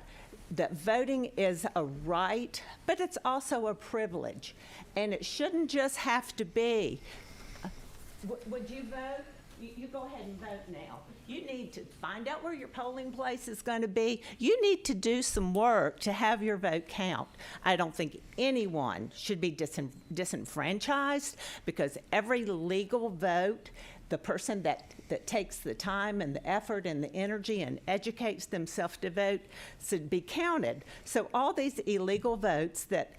voting is a right, but it's also a privilege. And it shouldn't just have to be, would you vote? You go ahead and vote now. You need to find out where your polling place is going to be. You need to do some work to have your vote count. I don't think anyone should be disenfranchised, because every legal vote, the person that takes the time and the effort and the energy and educates themselves to vote should be counted. So all these illegal votes that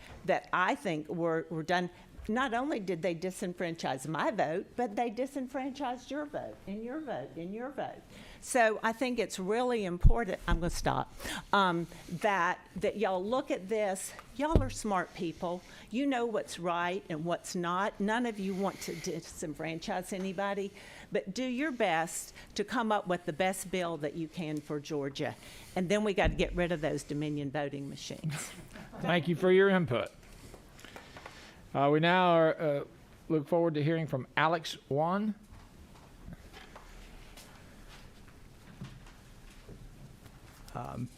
I think were done, not only did they disenfranchise my vote, but they disenfranchised your vote, and your vote, and your vote. So I think it's really important, I'm going to stop, that y'all look at this. Y'all are smart people. You know what's right and what's not. None of you want to disenfranchise anybody, but do your best to come up with the best bill that you can for Georgia. And then we got to get rid of those Dominion voting machines. Thank you for your input. We now look forward to hearing from Alex Wan.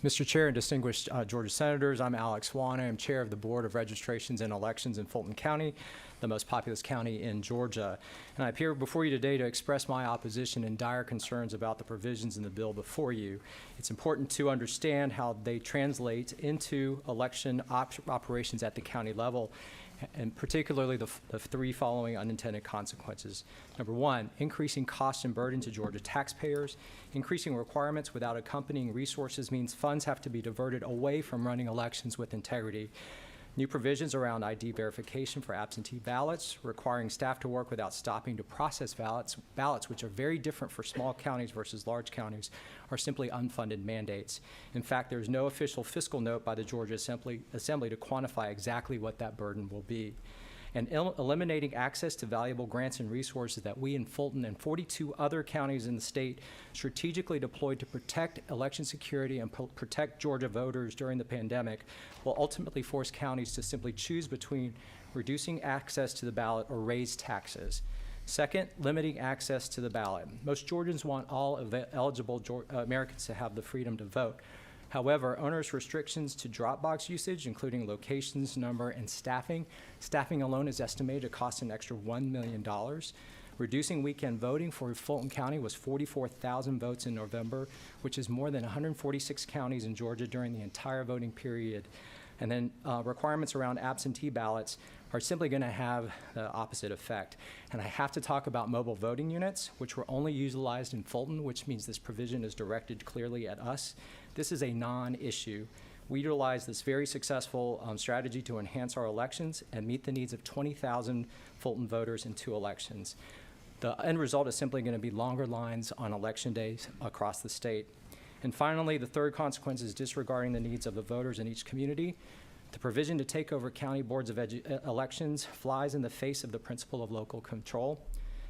Mr. Chair and distinguished Georgia Senators, I'm Alex Wan. I am Chair of the Board of Registrations and Elections in Fulton County, the most populous county in Georgia. And I appear before you today to express my opposition and dire concerns about the provisions in the bill before you. It's important to understand how they translate into election operations at the county level, and particularly the 3 following unintended consequences. Number 1, increasing costs and burden to Georgia taxpayers. Increasing requirements without accompanying resources means funds have to be diverted away from running elections with integrity. New provisions around ID verification for absentee ballots, requiring staff to work without stopping to process ballots which are very different for small counties versus large counties, are simply unfunded mandates. In fact, there's no official fiscal note by the Georgia Assembly to quantify exactly what that burden will be. And eliminating access to valuable grants and resources that we in Fulton and 42 other counties in the state strategically deployed to protect election security and protect Georgia voters during the pandemic will ultimately force counties to simply choose between reducing access to the ballot or raise taxes. Second, limiting access to the ballot. Most Georgians want all eligible Americans to have the freedom to vote. However, onerous restrictions to drop box usage, including locations, number, and staffing alone is estimated to cost an extra $1 million. Reducing weekend voting for Fulton County was 44,000 votes in November, which is more than 146 counties in Georgia during the entire voting period. And then requirements around absentee ballots are simply going to have the opposite effect. And I have to talk about mobile voting units, which were only utilized in Fulton, which means this provision is directed clearly at us. This is a non-issue. We utilize this very successful strategy to enhance our elections and meet the needs of 20,000 Fulton voters in 2 elections. The end result is simply going to be longer lines on election days across the state. And finally, the third consequence is disregarding the needs of the voters in each community. The provision to take over county boards of elections flies in the face of the principle of local control.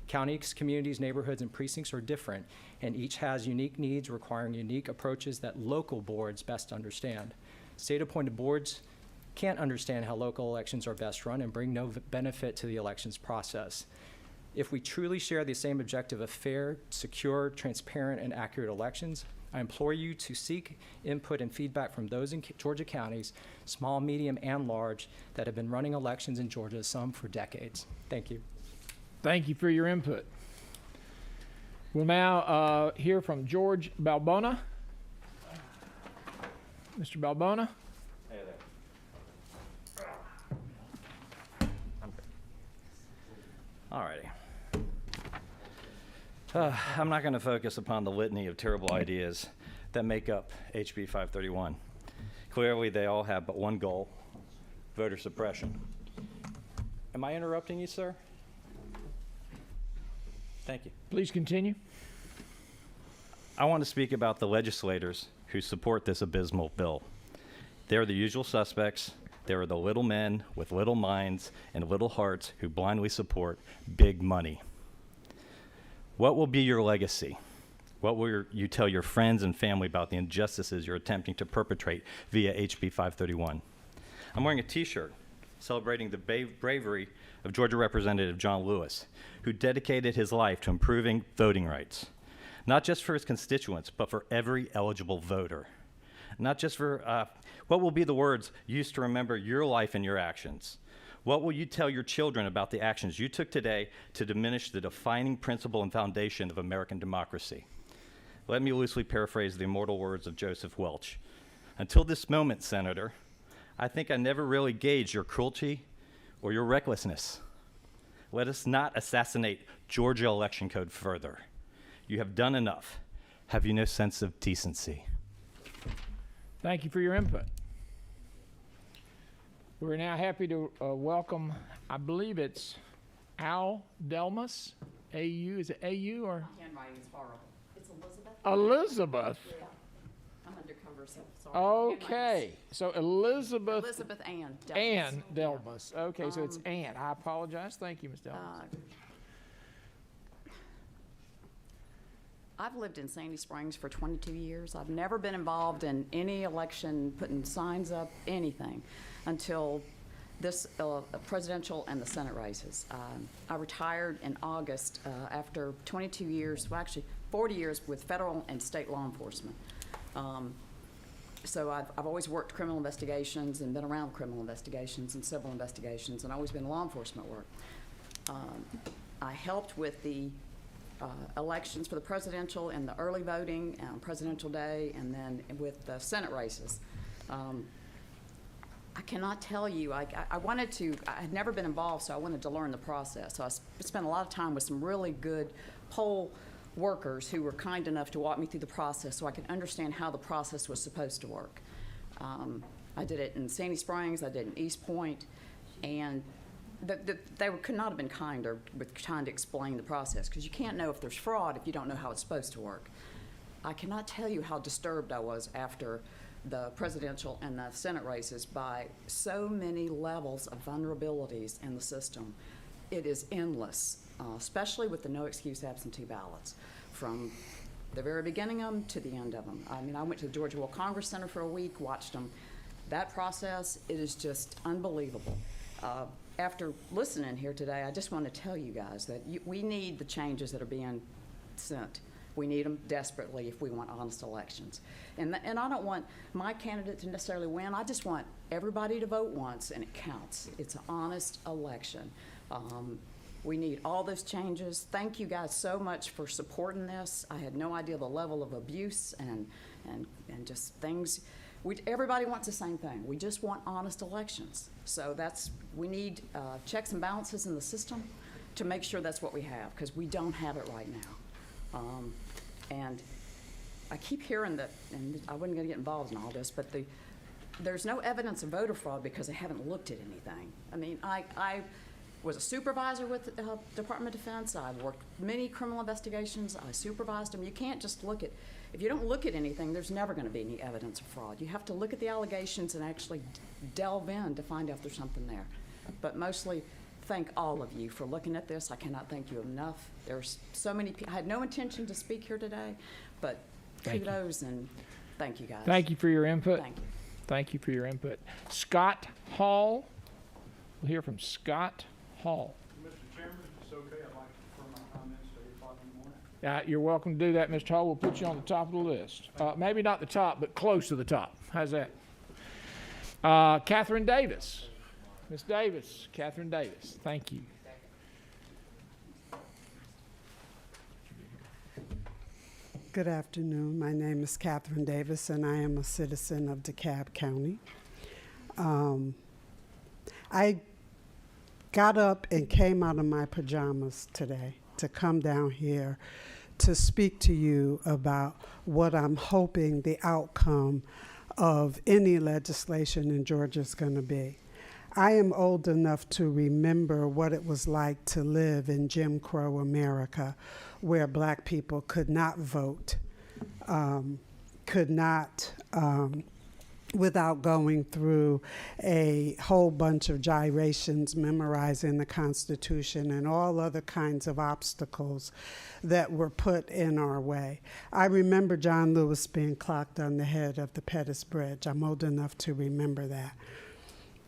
Counties, communities, neighborhoods, and precincts are different, and each has unique needs requiring unique approaches that local boards best understand. State-appointed boards can't understand how local elections are best run and bring no benefit to the elections process. If we truly share the same objective of fair, secure, transparent, and accurate elections, I implore you to seek input and feedback from those in Georgia counties, small, medium, and large, that have been running elections in Georgia, some for decades. Thank you. Thank you for your input. We'll now hear from George Balbona. Mr. Balbona. Hey there. All righty. I'm not going to focus upon the litany of terrible ideas that make up HB 531. Clearly, they all have but one goal: voter suppression. Am I interrupting you, sir? Thank you. Please continue. I want to speak about the legislators who support this abysmal bill. They're the usual suspects. They are the little men with little minds and little hearts who blindly support big money. What will be your legacy? What will you tell your friends and family about the injustices you're attempting to perpetrate via HB 531? I'm wearing a t-shirt celebrating the bravery of Georgia Representative John Lewis, who dedicated his life to improving voting rights, not just for his constituents, but for every eligible voter. Not just for, what will be the words used to remember your life and your actions? What will you tell your children about the actions you took today to diminish the defining principle and foundation of American democracy? Let me loosely paraphrase the immortal words of Joseph Welch. Until this moment, Senator, I think I never really gauged your cruelty or your recklessness. Let us not assassinate Georgia election code further. You have done enough. Have you no sense of decency? Thank you for your input. We're now happy to welcome, I believe it's Al Delmas, AU. Is it AU or? Handwriting is horrible. It's Elizabeth. Elizabeth. Yeah. I'm undercover, so sorry. Okay, so Elizabeth. Elizabeth Ann Delmas. Ann Delmas. Okay, so it's Ann. I apologize. Thank you, Ms. Delmas. I've lived in Sandy Springs for 22 years. I've never been involved in any election, putting signs up, anything, until this presidential and the Senate races. I retired in August after 22 years, well, actually 40 years with federal and state law enforcement. So I've always worked criminal investigations and been around criminal investigations and civil investigations, and always been law enforcement work. I helped with the elections for the presidential and the early voting on Presidential Day, and then with the Senate races. I cannot tell you, I had never been involved, so I wanted to learn the process. So I spent a lot of time with some really good poll workers who were kind enough to walk me through the process so I could understand how the process was supposed to work. I did it in Sandy Springs, I did it in East Point, and they could not have been kinder with trying to explain the process, because you can't know if there's fraud if you don't know how it's supposed to work. I cannot tell you how disturbed I was after the presidential and the Senate races by so many levels of vulnerabilities in the system. It is endless, especially with the no excuse absentee ballots, from the very beginning of them to the end of them. I mean, I went to the Georgia World Congress Center for a week, watched them. That process, it is just unbelievable. After listening here today, I just want to tell you guys that we need the changes that are being sent. We need them desperately if we want honest elections. And I don't want my candidate to necessarily win. I just want everybody to vote once, and it counts. It's an honest election. We need all those changes. Thank you guys so much for supporting this. I had no idea the level of abuse and just things. Everybody wants the same thing. We just want honest elections. So we need checks and balances in the system to make sure that's what we have, because we don't have it right now. And I keep hearing that, and I wasn't going to get involved in all this, but there's no evidence of voter fraud because they haven't looked at anything. I mean, I was a supervisor with the Department of Defense. I worked many criminal investigations. I supervised them. You can't just look at, if you don't look at anything, there's never going to be any evidence of fraud. You have to look at the allegations and actually delve in to find out if there's something there. But mostly, thank all of you for looking at this. I cannot thank you enough. There's so many people. I had no intention to speak here today, but Thank you. kudos and thank you guys. Thank you for your input. Thank you. Thank you for your input. Scott Hall. We'll hear from Scott Hall. Mr. Chairman, if it's okay, I'd like to defer my comments to 8 o'clock in the morning. You're welcome to do that, Mr. Hall. We'll put you on the top of the list. Maybe not the top, but close to the top. How's that? Katherine Davis. Ms. Davis, Katherine Davis. Thank you. Good afternoon. My name is Katherine Davis, and I am a citizen of DeKalb County. I got up and came out of my pajamas today to come down here to speak to you about what I'm hoping the outcome of any legislation in Georgia is going to be. I am old enough to remember what it was like to live in Jim Crow America, where black people could not vote, without going through a whole bunch of gyrations, memorizing the Constitution and all other kinds of obstacles that were put in our way. I remember John Lewis being clocked on the head of the Pettus Bridge. I'm old enough to remember that.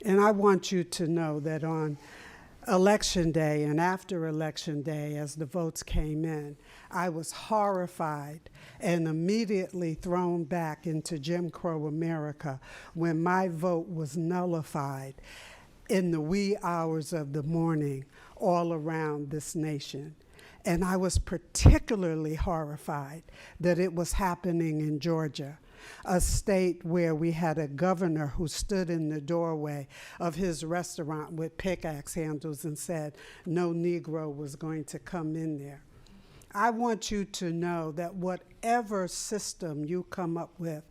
And I want you to know that on Election Day and after Election Day, as the votes came in, I was horrified and immediately thrown back into Jim Crow America when my vote was nullified in the wee hours of the morning all around this nation. And I was particularly horrified that it was happening in Georgia, a state where we had a governor who stood in the doorway of his restaurant with pickaxe handles and said no Negro was going to come in there. I want you to know that whatever system you come up with,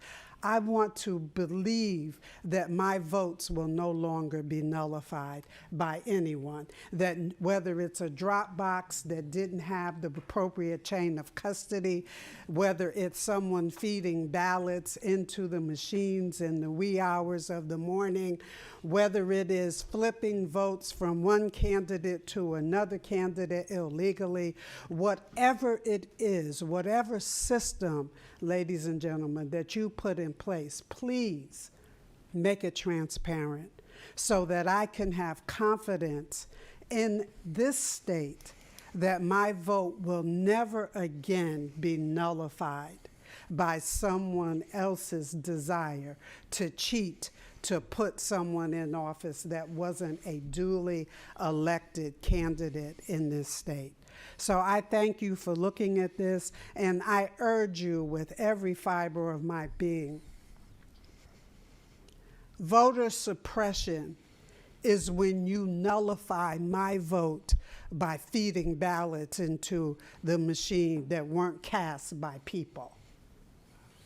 I want to believe that my votes will no longer be nullified by anyone, that whether it's a drop box that didn't have the appropriate chain of custody, whether it's someone feeding ballots into the machines in the wee hours of the morning, whether it is flipping votes from one candidate to another candidate illegally, whatever it is, whatever system, ladies and gentlemen, that you put in place, please make it transparent so that I can have confidence in this state that my vote will never again be nullified by someone else's desire to cheat, to put someone in office that wasn't a duly elected candidate in this state. So I thank you for looking at this, and I urge you with every fiber of my being. Voter suppression is when you nullify my vote by feeding ballots into the machine that weren't cast by people,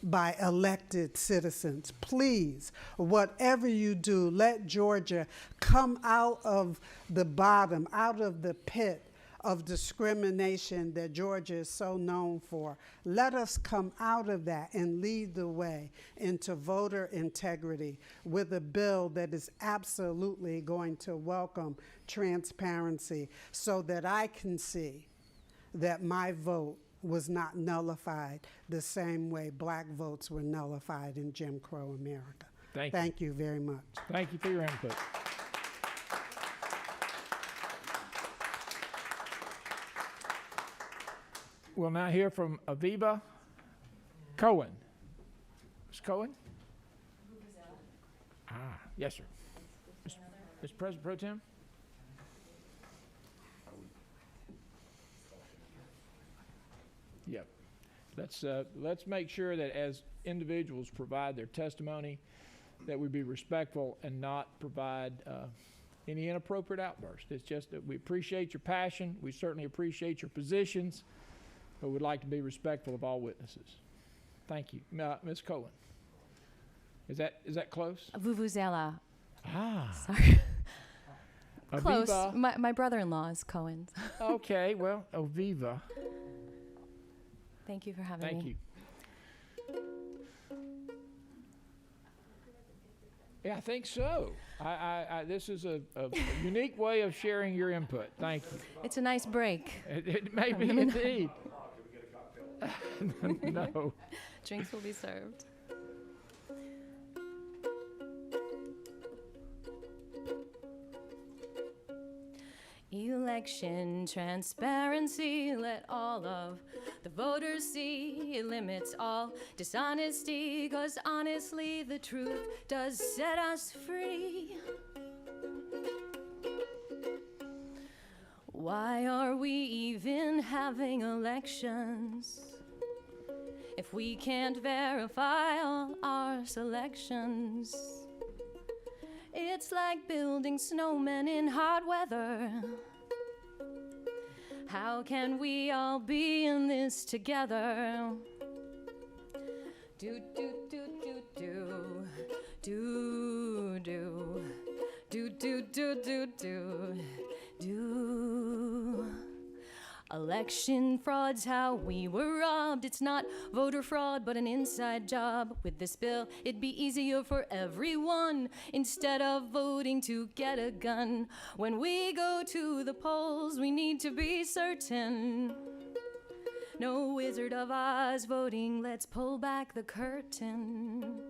by elected citizens. Please, whatever you do, let Georgia come out of the bottom, out of the pit of discrimination that Georgia is so known for. Let us come out of that and lead the way into voter integrity with a bill that is absolutely going to welcome transparency so that I can see that my vote was not nullified the same way black votes were nullified in Jim Crow America. Thank you very much. Thank you for your input. We'll now hear from Aviva Cohen. Ms. Cohen? Yes, sir. Mr. President Pro Tem? Yep. Let's make sure that as individuals provide their testimony, that we be respectful and not provide any inappropriate outbursts. It's just that we appreciate your passion. We certainly appreciate your positions, but we'd like to be respectful of all witnesses. Thank you. Ms. Cohen. Is that close? Vuvuzela. Sorry. Close. Aviva. My brother-in-law is Cohen. Okay, well, Aviva. Thank you for having me. Thank you. Yeah, I think so. This is a unique way of sharing your input. Thank you. It's a nice break. It may be indeed. No. Drinks will be served. Election transparency, let all of the voters see. It limits all dishonesty, 'cause honestly the truth does set us free. Why are we even having elections if we can't verify all our selections? It's like building snowmen in hot weather. How can we all be in this together? Do do do do do do do do do do do do do. Election fraud's how we were robbed. It's not voter fraud, but an inside job. With this bill, it'd be easier for everyone instead of voting to get a gun. When we go to the polls, we need to be certain. No Wizard of Oz voting, let's pull back the curtain.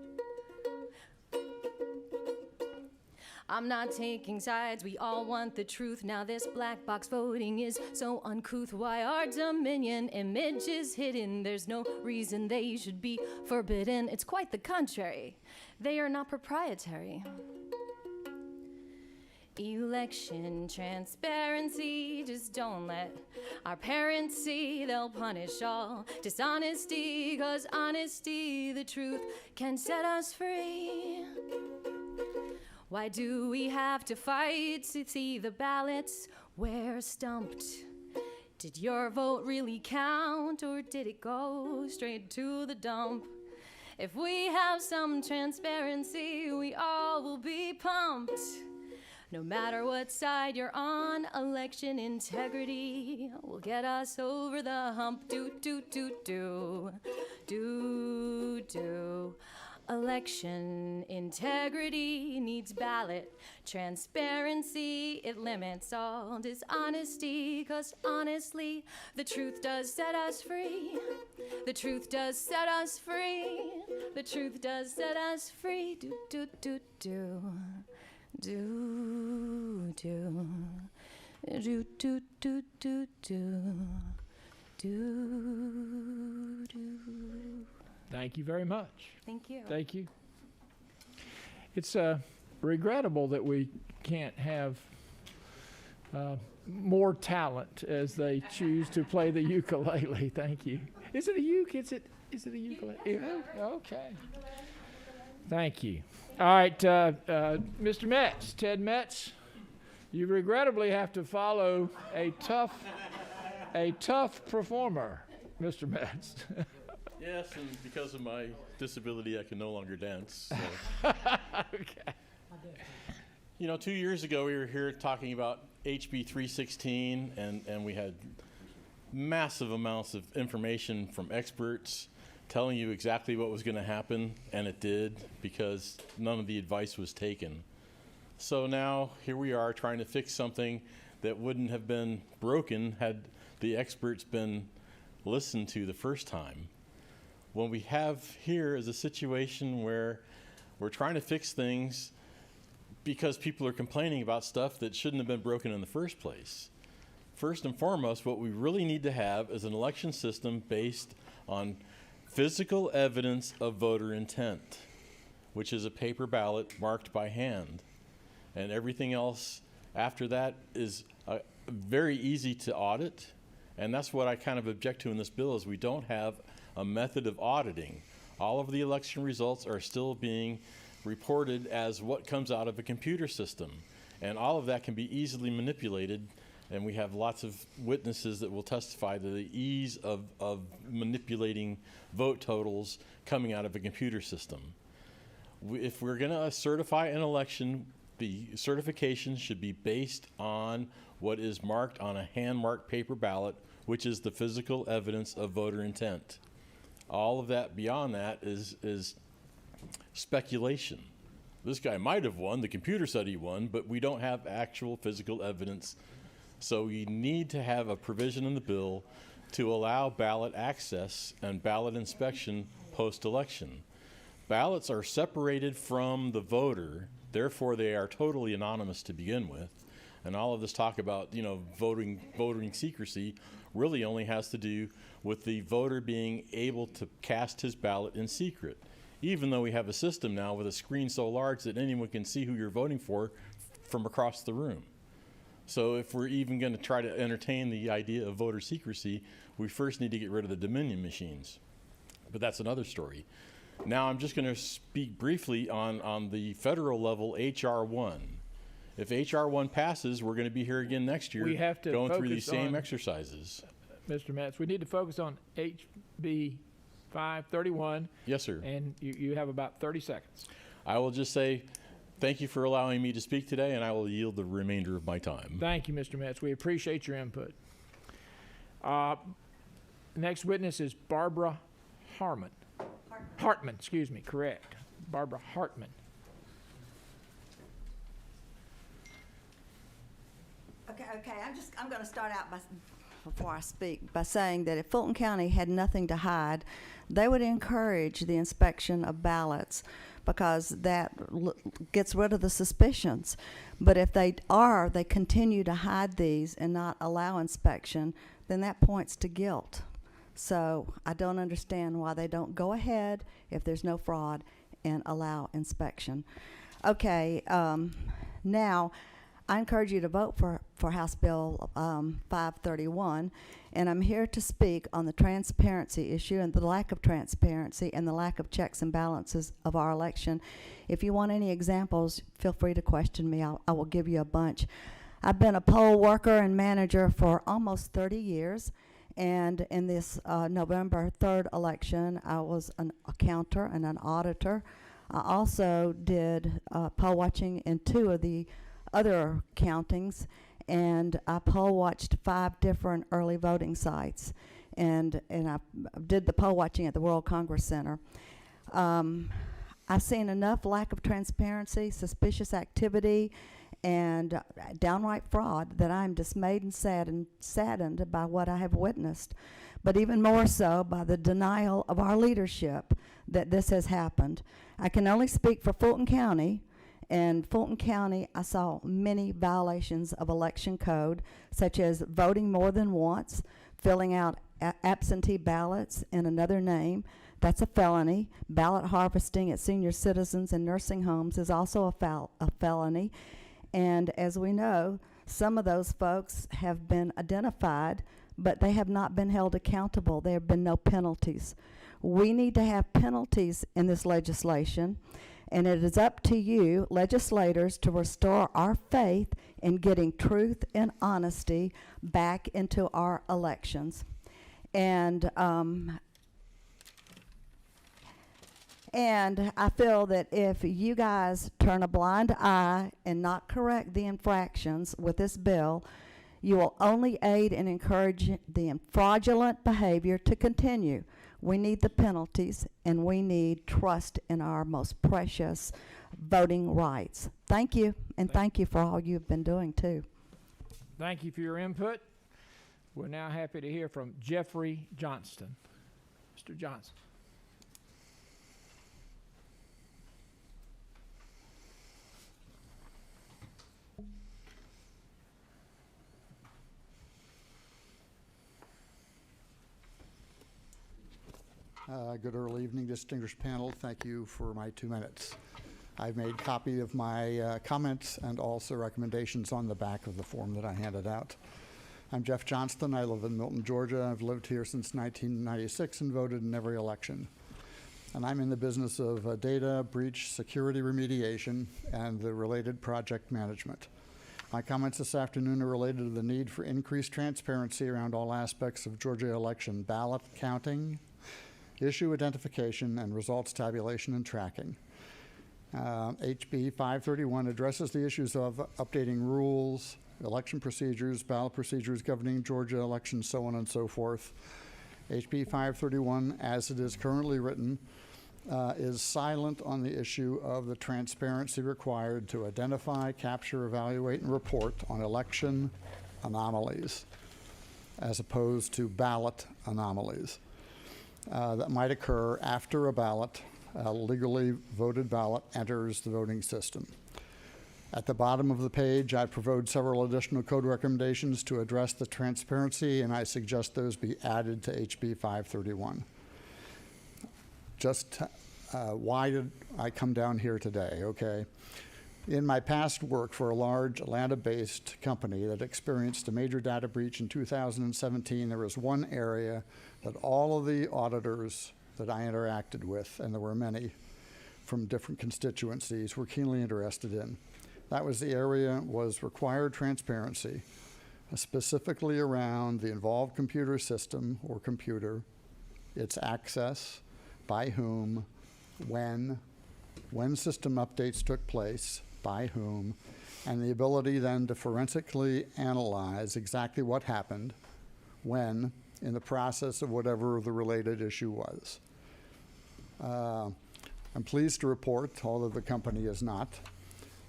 I'm not taking sides, we all want the truth. Now this black box voting is so uncouth. Why our Dominion image is hidden? There's no reason they should be forbidden. It's quite the contrary. They are not proprietary. Election transparency, just don't let our parents see. They'll punish all dishonesty, 'cause honesty, the truth, can set us free. Why do we have to fight to see the ballots? We're stumped. Did your vote really count, or did it go straight to the dump? If we have some transparency, we all will be pumped. No matter what side you're on, election integrity will get us over the hump. Do, do, do, do, do, do. Election integrity needs ballot transparency. It limits all dishonesty, 'cause honestly, the truth does set us free. The truth does set us free. The truth does set us free. Do, do, do, do. Do, do. Do, do, do, do, do. Do, do. Thank you very much. Thank you. Thank you. It's regrettable that we can't have more talent as they choose to play the ukulele. Thank you. Is it a uke? Is it a ukulele? Yeah. Okay. Thank you. All right, Mr. Metz, Ted Metz, you regrettably have to follow a tough performer, Mr. Metz. Yes, and because of my disability, I can no longer dance. So. Okay. You know, 2 years ago, we were here talking about HB 316, and we had massive amounts of information from experts telling you exactly what was going to happen, and it did, because none of the advice was taken. So now, here we are trying to fix something that wouldn't have been broken had the experts been listened to the first time. What we have here is a situation where we're trying to fix things because people are complaining about stuff that shouldn't have been broken in the first place. First and foremost, what we really need to have is an election system based on physical evidence of voter intent, which is a paper ballot marked by hand. And everything else after that is very easy to audit. And that's what I kind of object to in this bill, is we don't have a method of auditing. All of the election results are still being reported as what comes out of a computer system. And all of that can be easily manipulated, and we have lots of witnesses that will testify to the ease of manipulating vote totals coming out of a computer system. If we're going to certify an election, the certification should be based on what is marked on a hand-marked paper ballot, which is the physical evidence of voter intent. All of that beyond that is speculation. this guy might have won, the computer said he won, but we don't have actual physical evidence. So you need to have a provision in the bill to allow ballot access and ballot inspection post-election. Ballots are separated from the voter, therefore they are totally anonymous to begin with. And all of this talk about, voting secrecy really only has to do with the voter being able to cast his ballot in secret, even though we have a system now with a screen so large that anyone can see who you're voting for from across the room. So if we're even going to try to entertain the idea of voter secrecy, we first need to get rid of the Dominion machines. But that's another story. Now I'm just going to speak briefly on the federal level H.R. 1. If H.R. 1 passes, we're going to be here again next year We have to going through focus these same on- exercises. Mr. Metz, we need to focus on HB 531. Yes, sir. And you have about 30 seconds. I will just say thank you for allowing me to speak today, and I will yield the remainder of my time. Thank you, Mr. Metz. We appreciate your input. Next witness is Barbara Hartman. Hartman, excuse me, correct. Barbara Hartman. Okay, I'm going to start out before I speak by saying that if Fulton County had nothing to hide, they would encourage the inspection of ballots because that gets rid of the suspicions. But if they continue to hide these and not allow inspection, then that points to guilt. So I don't understand why they don't go ahead if there's no fraud and allow inspection. Okay, now I encourage you to vote for House Bill 531, and I'm here to speak on the transparency issue and the lack of transparency and the lack of checks and balances of our election. If you want any examples, feel free to question me. I will give you a bunch. I've been a poll worker and manager for almost 30 years, and in this November 3rd election, I was a counter and an auditor. I also did poll watching in 2 of the other countings, and I poll watched 5 different early voting sites, and I did the poll watching at the World Congress Center. I've seen enough lack of transparency, suspicious activity, and downright fraud that I'm dismayed and saddened by what I have witnessed, but even more so by the denial of our leadership that this has happened. I can only speak for Fulton County. In Fulton County, I saw many violations of election code, such as voting more than once, filling out absentee ballots in another name. That's a felony. Ballot harvesting at senior citizens and nursing homes is also a felony. And as we know, some of those folks have been identified, but they have not been held accountable. There have been no penalties. We need to have penalties in this legislation. And it is up to you, legislators, to restore our faith in getting truth and honesty back into our elections. And I feel that if you guys turn a blind eye and not correct the infractions with this bill, you will only aid and encourage the fraudulent behavior to continue. We need the penalties, and we need trust in our most precious voting rights. Thank you, and thank you for all you've been doing, too. Thank you for your input. We're now happy to hear from Jeffrey Johnston. Mr. Johnston. Good early evening, distinguished panel. Thank you for my 2 minutes. I've made a copy of my comments and also recommendations on the back of the form that I handed out. I'm Jeff Johnston. I live in Milton, Georgia. I've lived here since 1996 and voted in every election. And I'm in the business of data breach security remediation and the related project management. My comments this afternoon are related to the need for increased transparency around all aspects of Georgia election ballot counting, issue identification, and results tabulation and tracking. HB 531 addresses the issues of updating rules, election procedures, ballot procedures governing Georgia elections, so on and so forth. HB 531, as it is currently written, is silent on the issue of the transparency required to identify, capture, evaluate, and report on election anomalies, as opposed to ballot anomalies that might occur after a legally voted ballot enters the voting system. At the bottom of the page, I provided several additional code recommendations to address the transparency, and I suggest those be added to HB 531. Just why did I come down here today, okay? In my past work for a large Atlanta-based company that experienced a major data breach in 2017, there was one area that all of the auditors that I interacted with, and there were many from different constituencies, were keenly interested in. That was the area was required transparency, specifically around the involved computer system or computer, its access, by whom, when system updates took place, by whom, and the ability then to forensically analyze exactly what happened, when, in the process of whatever the related issue was. I'm pleased to report, although the company is not,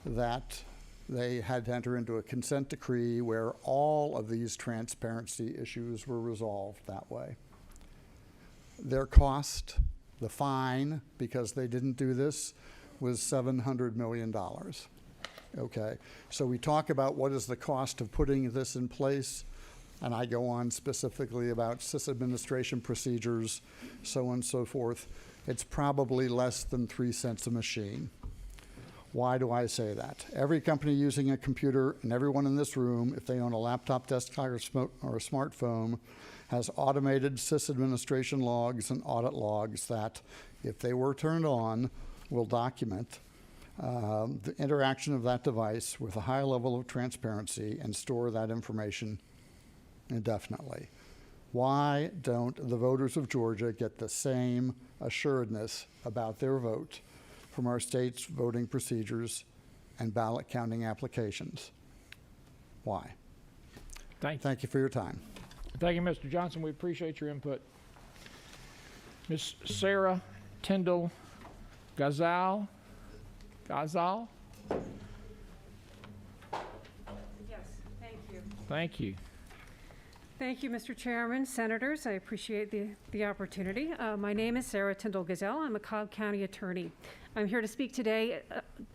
that they had to enter into a consent decree where all of these transparency issues were resolved that way. Their cost, the fine, because they didn't do this, was $700 million. Okay, so we talk about what is the cost of putting this in place, and I go on specifically about sysadministration procedures, so on and so forth. It's probably less than 3 cents a machine. Why do I say that? Every company using a computer, and everyone in this room, if they own a laptop, desktop, or a smartphone, has automated sysadministration logs and audit logs that, if they were turned on, will document the interaction of that device with a high level of transparency and store that information indefinitely. Why don't the voters of Georgia get the same assuredness about their vote from our state's voting procedures and ballot counting applications? Why? Thank you for your time. Thank you, Mr. Johnson. We appreciate your input. Ms. Sarah Tyndall Gazal. Yes, thank you. Thank you. Thank you, Mr. Chairman, Senators. I appreciate the opportunity. My name is Sarah Tyndall Gazelle. I'm a Cobb County attorney. I'm here to speak today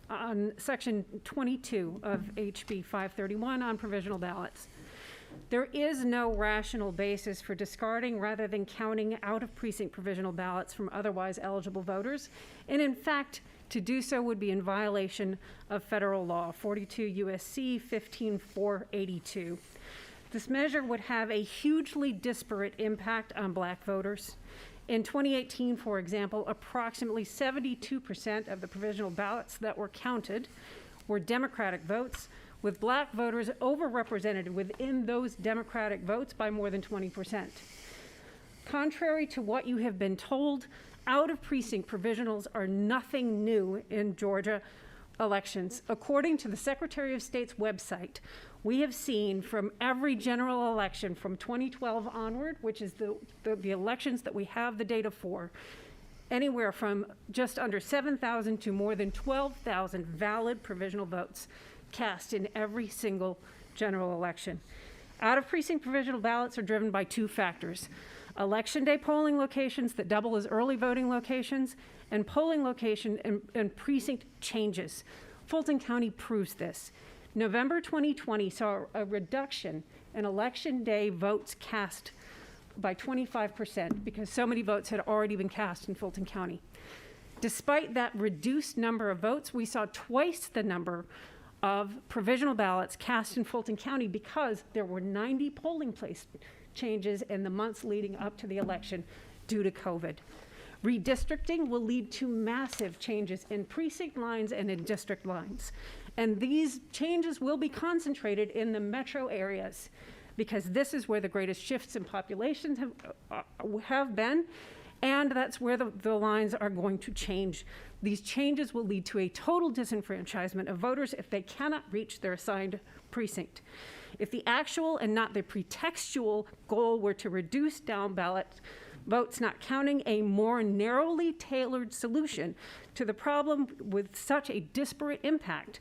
on Section 22 of HB 531 on provisional ballots. There is no rational basis for discarding rather than counting out-of-precinct provisional ballots from otherwise eligible voters, and in fact, to do so would be in violation of federal law, 42 U.S.C. 15482. This measure would have a hugely disparate impact on black voters. In 2018, for example, approximately 72% of the provisional ballots that were counted were Democratic votes, with black voters overrepresented within those Democratic votes by more than 20%. Contrary to what you have been told, out-of-precinct provisionals are nothing new in Georgia elections. According to the Secretary of State's website, we have seen from every general election from 2012 onward, which is the elections that we have the data for, anywhere from just under 7,000 to more than 12,000 valid provisional votes cast in every single general election. Out-of-precinct provisional ballots are driven by two factors: Election day polling locations that double as early voting locations, and polling location and precinct changes. Fulton County proves this. November 2020 saw a reduction in election day votes cast by 25% because so many votes had already been cast in Fulton County. Despite that reduced number of votes, we saw twice the number of provisional ballots cast in Fulton County because there were 90 polling place changes in the months leading up to the election due to COVID. Redistricting will lead to massive changes in precinct lines and in district lines. And these changes will be concentrated in the metro areas because this is where the greatest shifts in populations have been, and that's where the lines are going to change. These changes will lead to a total disenfranchisement of voters if they cannot reach their assigned precinct. If the actual and not the pretextual goal were to reduce down ballot votes not counting a more narrowly tailored solution to the problem with such a disparate impact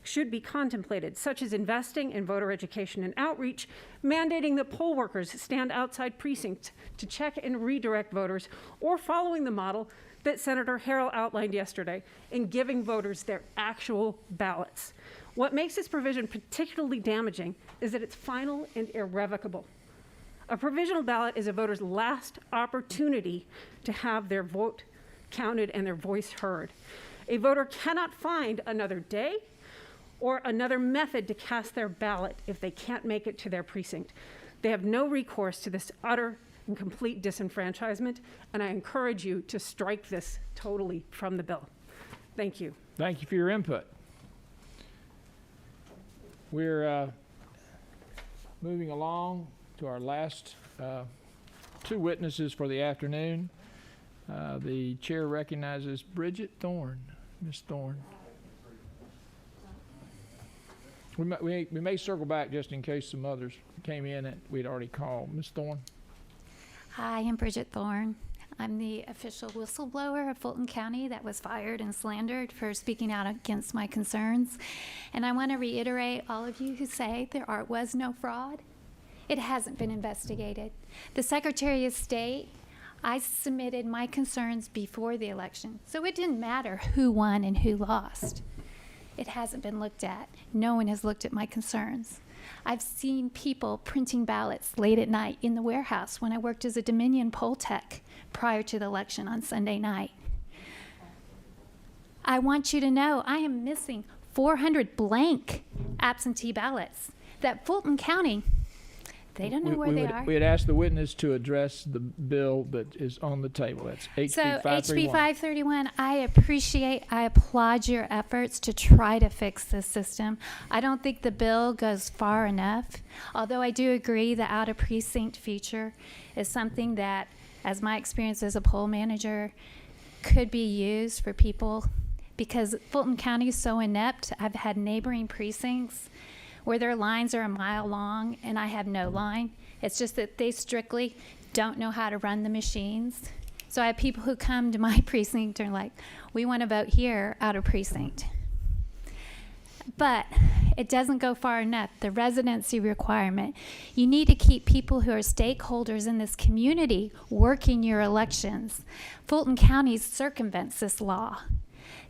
should be contemplated, such as investing in voter education and outreach, mandating that poll workers stand outside precincts to check and redirect voters, or following the model that Senator Harrell outlined yesterday in giving voters their actual ballots. What makes this provision particularly damaging is that it's final and irrevocable. A provisional ballot is a voter's last opportunity to have their vote counted and their voice heard. A voter cannot find another day or another method to cast their ballot if they can't make it to their precinct. They have no recourse to this utter and complete disenfranchisement, and I encourage you to strike this totally from the bill. Thank you. Thank you for your input. We're moving along to our last two witnesses for the afternoon. The chair recognizes Bridget Thorne. Ms. Thorne. We may circle back just in case some others came in that we'd already called. Ms. Thorne. Hi, I'm Bridget Thorne. I'm the official whistleblower of Fulton County that was fired and slandered for speaking out against my concerns. And I want to reiterate, all of you who say there was no fraud, it hasn't been investigated. The Secretary of State, I submitted my concerns before the election, so it didn't matter who won and who lost. It hasn't been looked at. No one has looked at my concerns. I've seen people printing ballots late at night in the warehouse when I worked as a Dominion poll tech prior to the election on Sunday night. I want you to know I am missing 400 blank absentee ballots that Fulton County, they don't know where they are. We had asked the witness to address the bill that is on the table. That's HB 531. So HB 531, I applaud your efforts to try to fix this system. I don't think the bill goes far enough, although I do agree the out of precinct feature is something that, as my experience as a poll manager, could be used for people, because Fulton County is so inept. I've had neighboring precincts where their lines are a mile long and I have no line. It's just that they strictly don't know how to run the machines. So I have people who come to my precinct and are like, we want to vote here out of precinct. But it doesn't go far enough. The residency requirement, you need to keep people who are stakeholders in this community working your elections. Fulton County circumvents this law.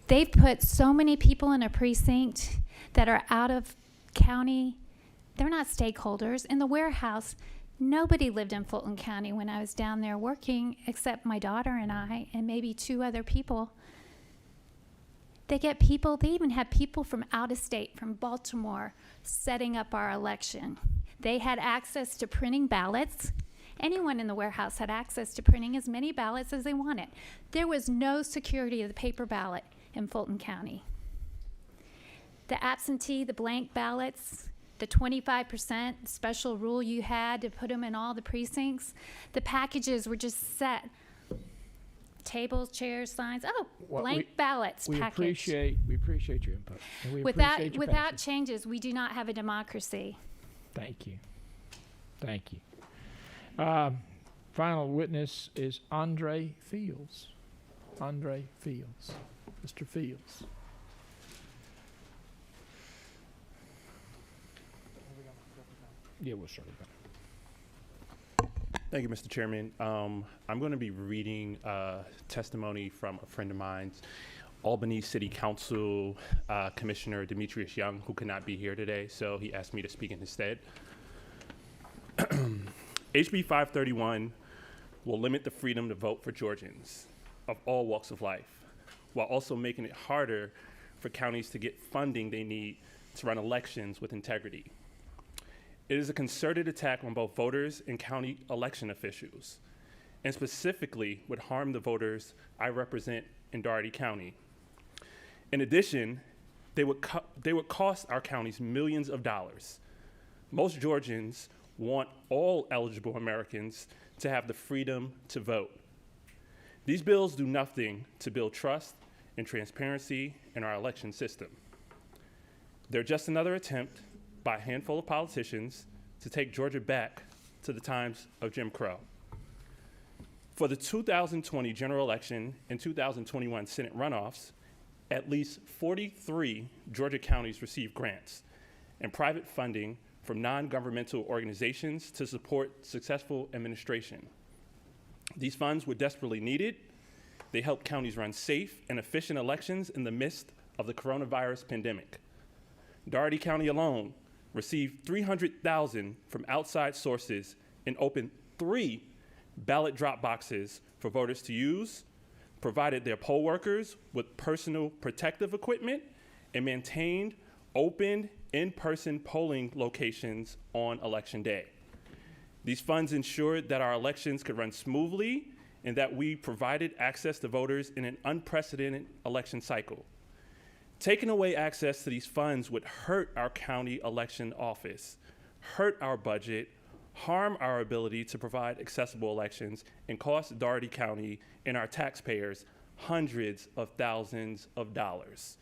They've put so many people in a precinct that are out of county. They're not stakeholders. In the warehouse, nobody lived in Fulton County when I was down there working except my daughter and I and maybe two other people. They even had people from out of state, from Baltimore, setting up our election. They had access to printing ballots. Anyone in the warehouse had access to printing as many ballots as they wanted. There was no security of the paper ballot in Fulton County. The absentee, the blank ballots, the 25% special rule you had to put them in all the precincts, the packages were just set. Tables, chairs, signs, blank ballots packaged. We appreciate your input. And we Without appreciate your passion. changes, we do not have a democracy. Thank you. Thank you. Final witness is Andre Fields. Andre Fields. Mr. Fields. Yeah, we'll start with that. Thank you, Mr. Chairman. I'm going to be reading testimony from a friend of mine, Albany City Council Commissioner Demetrius Young, who could not be here today, so he asked me to speak in his stead. HB 531 will limit the freedom to vote for Georgians of all walks of life, while also making it harder for counties to get funding they need to run elections with integrity. It is a concerted attack on both voters and county election officials, and specifically would harm the voters I represent in Dougherty County. In addition, they would cost our counties millions of dollars. Most Georgians want all eligible Americans to have the freedom to vote. These bills do nothing to build trust and transparency in our election system. They're just another attempt by a handful of politicians to take Georgia back to the times of Jim Crow. For the 2020 general election and 2021 Senate runoffs, at least 43 Georgia counties received grants and private funding from non-governmental organizations to support successful administration. These funds were desperately needed. They helped counties run safe and efficient elections in the midst of the coronavirus pandemic. Dougherty County alone received $300,000 from outside sources and opened 3 ballot drop boxes for voters to use, provided their poll workers with personal protective equipment, and maintained open in-person polling locations on election day. These funds ensured that our elections could run smoothly and that we provided access to voters in an unprecedented election cycle. Taking away access to these funds would hurt our county election office, hurt our budget, harm our ability to provide accessible elections, and cost Dougherty County and our taxpayers hundreds of thousands of dollars.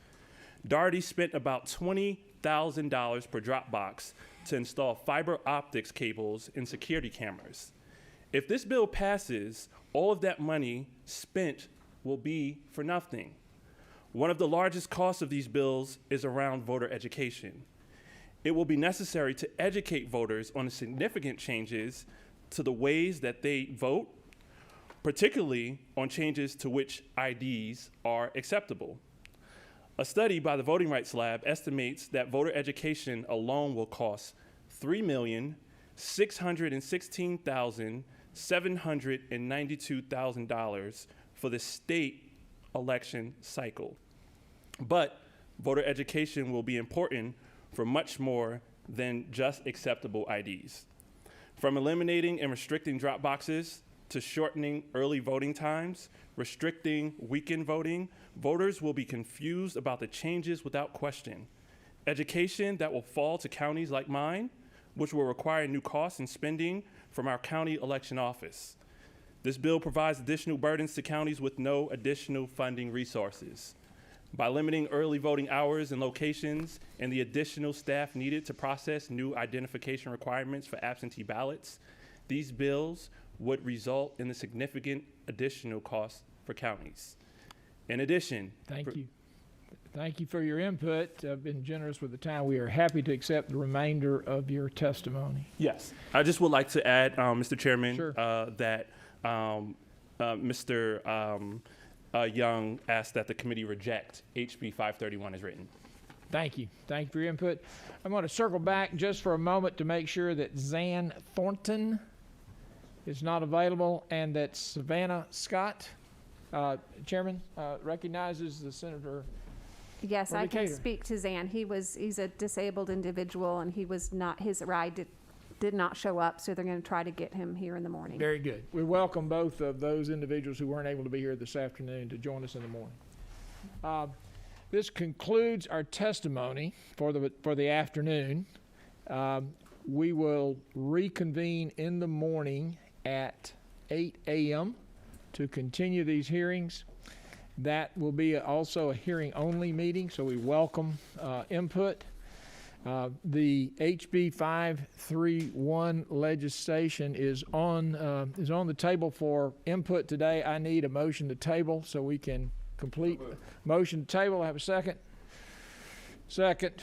Dougherty spent about $20,000 per drop box to install fiber optics cables and security cameras. If this bill passes, all of that money spent will be for nothing. One of the largest costs of these bills is around voter education. It will be necessary to educate voters on the significant changes to the ways that they vote, particularly on changes to which IDs are acceptable. A study by the Voting Rights Lab estimates that voter education alone will cost $3,616,792 for the state election cycle. But voter education will be important for much more than just acceptable IDs. From eliminating and restricting drop boxes to shortening early voting times, restricting weekend voting, voters will be confused about the changes without question. Education that will fall to counties like mine, which will require new costs and spending from our county election office. This bill provides additional burdens to counties with no additional funding resources. By limiting early voting hours and locations and the additional staff needed to process new identification requirements for absentee ballots, these bills would result in a significant additional cost for counties. In addition, Thank you. Thank you for your input. I've been generous with the time. We are happy to accept the remainder of your testimony. Yes, I just would like to add, Mr. Chairman, Sure. That Mr. Young asked that the committee reject HB 531 as written. Thank you. Thank you for your input. I'm going to circle back just for a moment to make sure that Zan Thornton is not available and that Savannah Scott, Chairman, recognizes the Senator. Yes, Or I can Decatur. speak to Zan. He's a disabled individual, and he was not, his ride did not show up, so they're going to try to get him here in the morning. Very good. We welcome both of those individuals who weren't able to be here this afternoon to join us in the morning. This concludes our testimony for the afternoon. We will reconvene in the morning at 8 a.m. to continue these hearings. That will be also a hearing-only meeting, so we welcome input. The HB 531 legislation is on the table for input today. I need a motion to table so we can complete. Motion to table. I have a second. Second,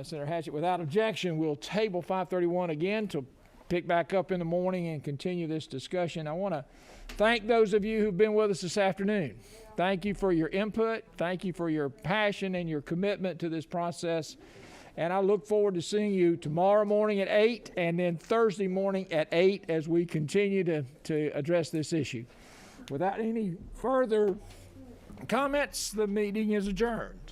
Senator Hatchett. Without objection, we'll table 531 again to pick back up in the morning and continue this discussion. I want to thank those of you who've been with us this afternoon. Thank you for your input. Thank you for your passion and your commitment to this process. And I look forward to seeing you tomorrow morning at 8 and then Thursday morning at 8 as we continue to address this issue. Without any further comments, the meeting is adjourned.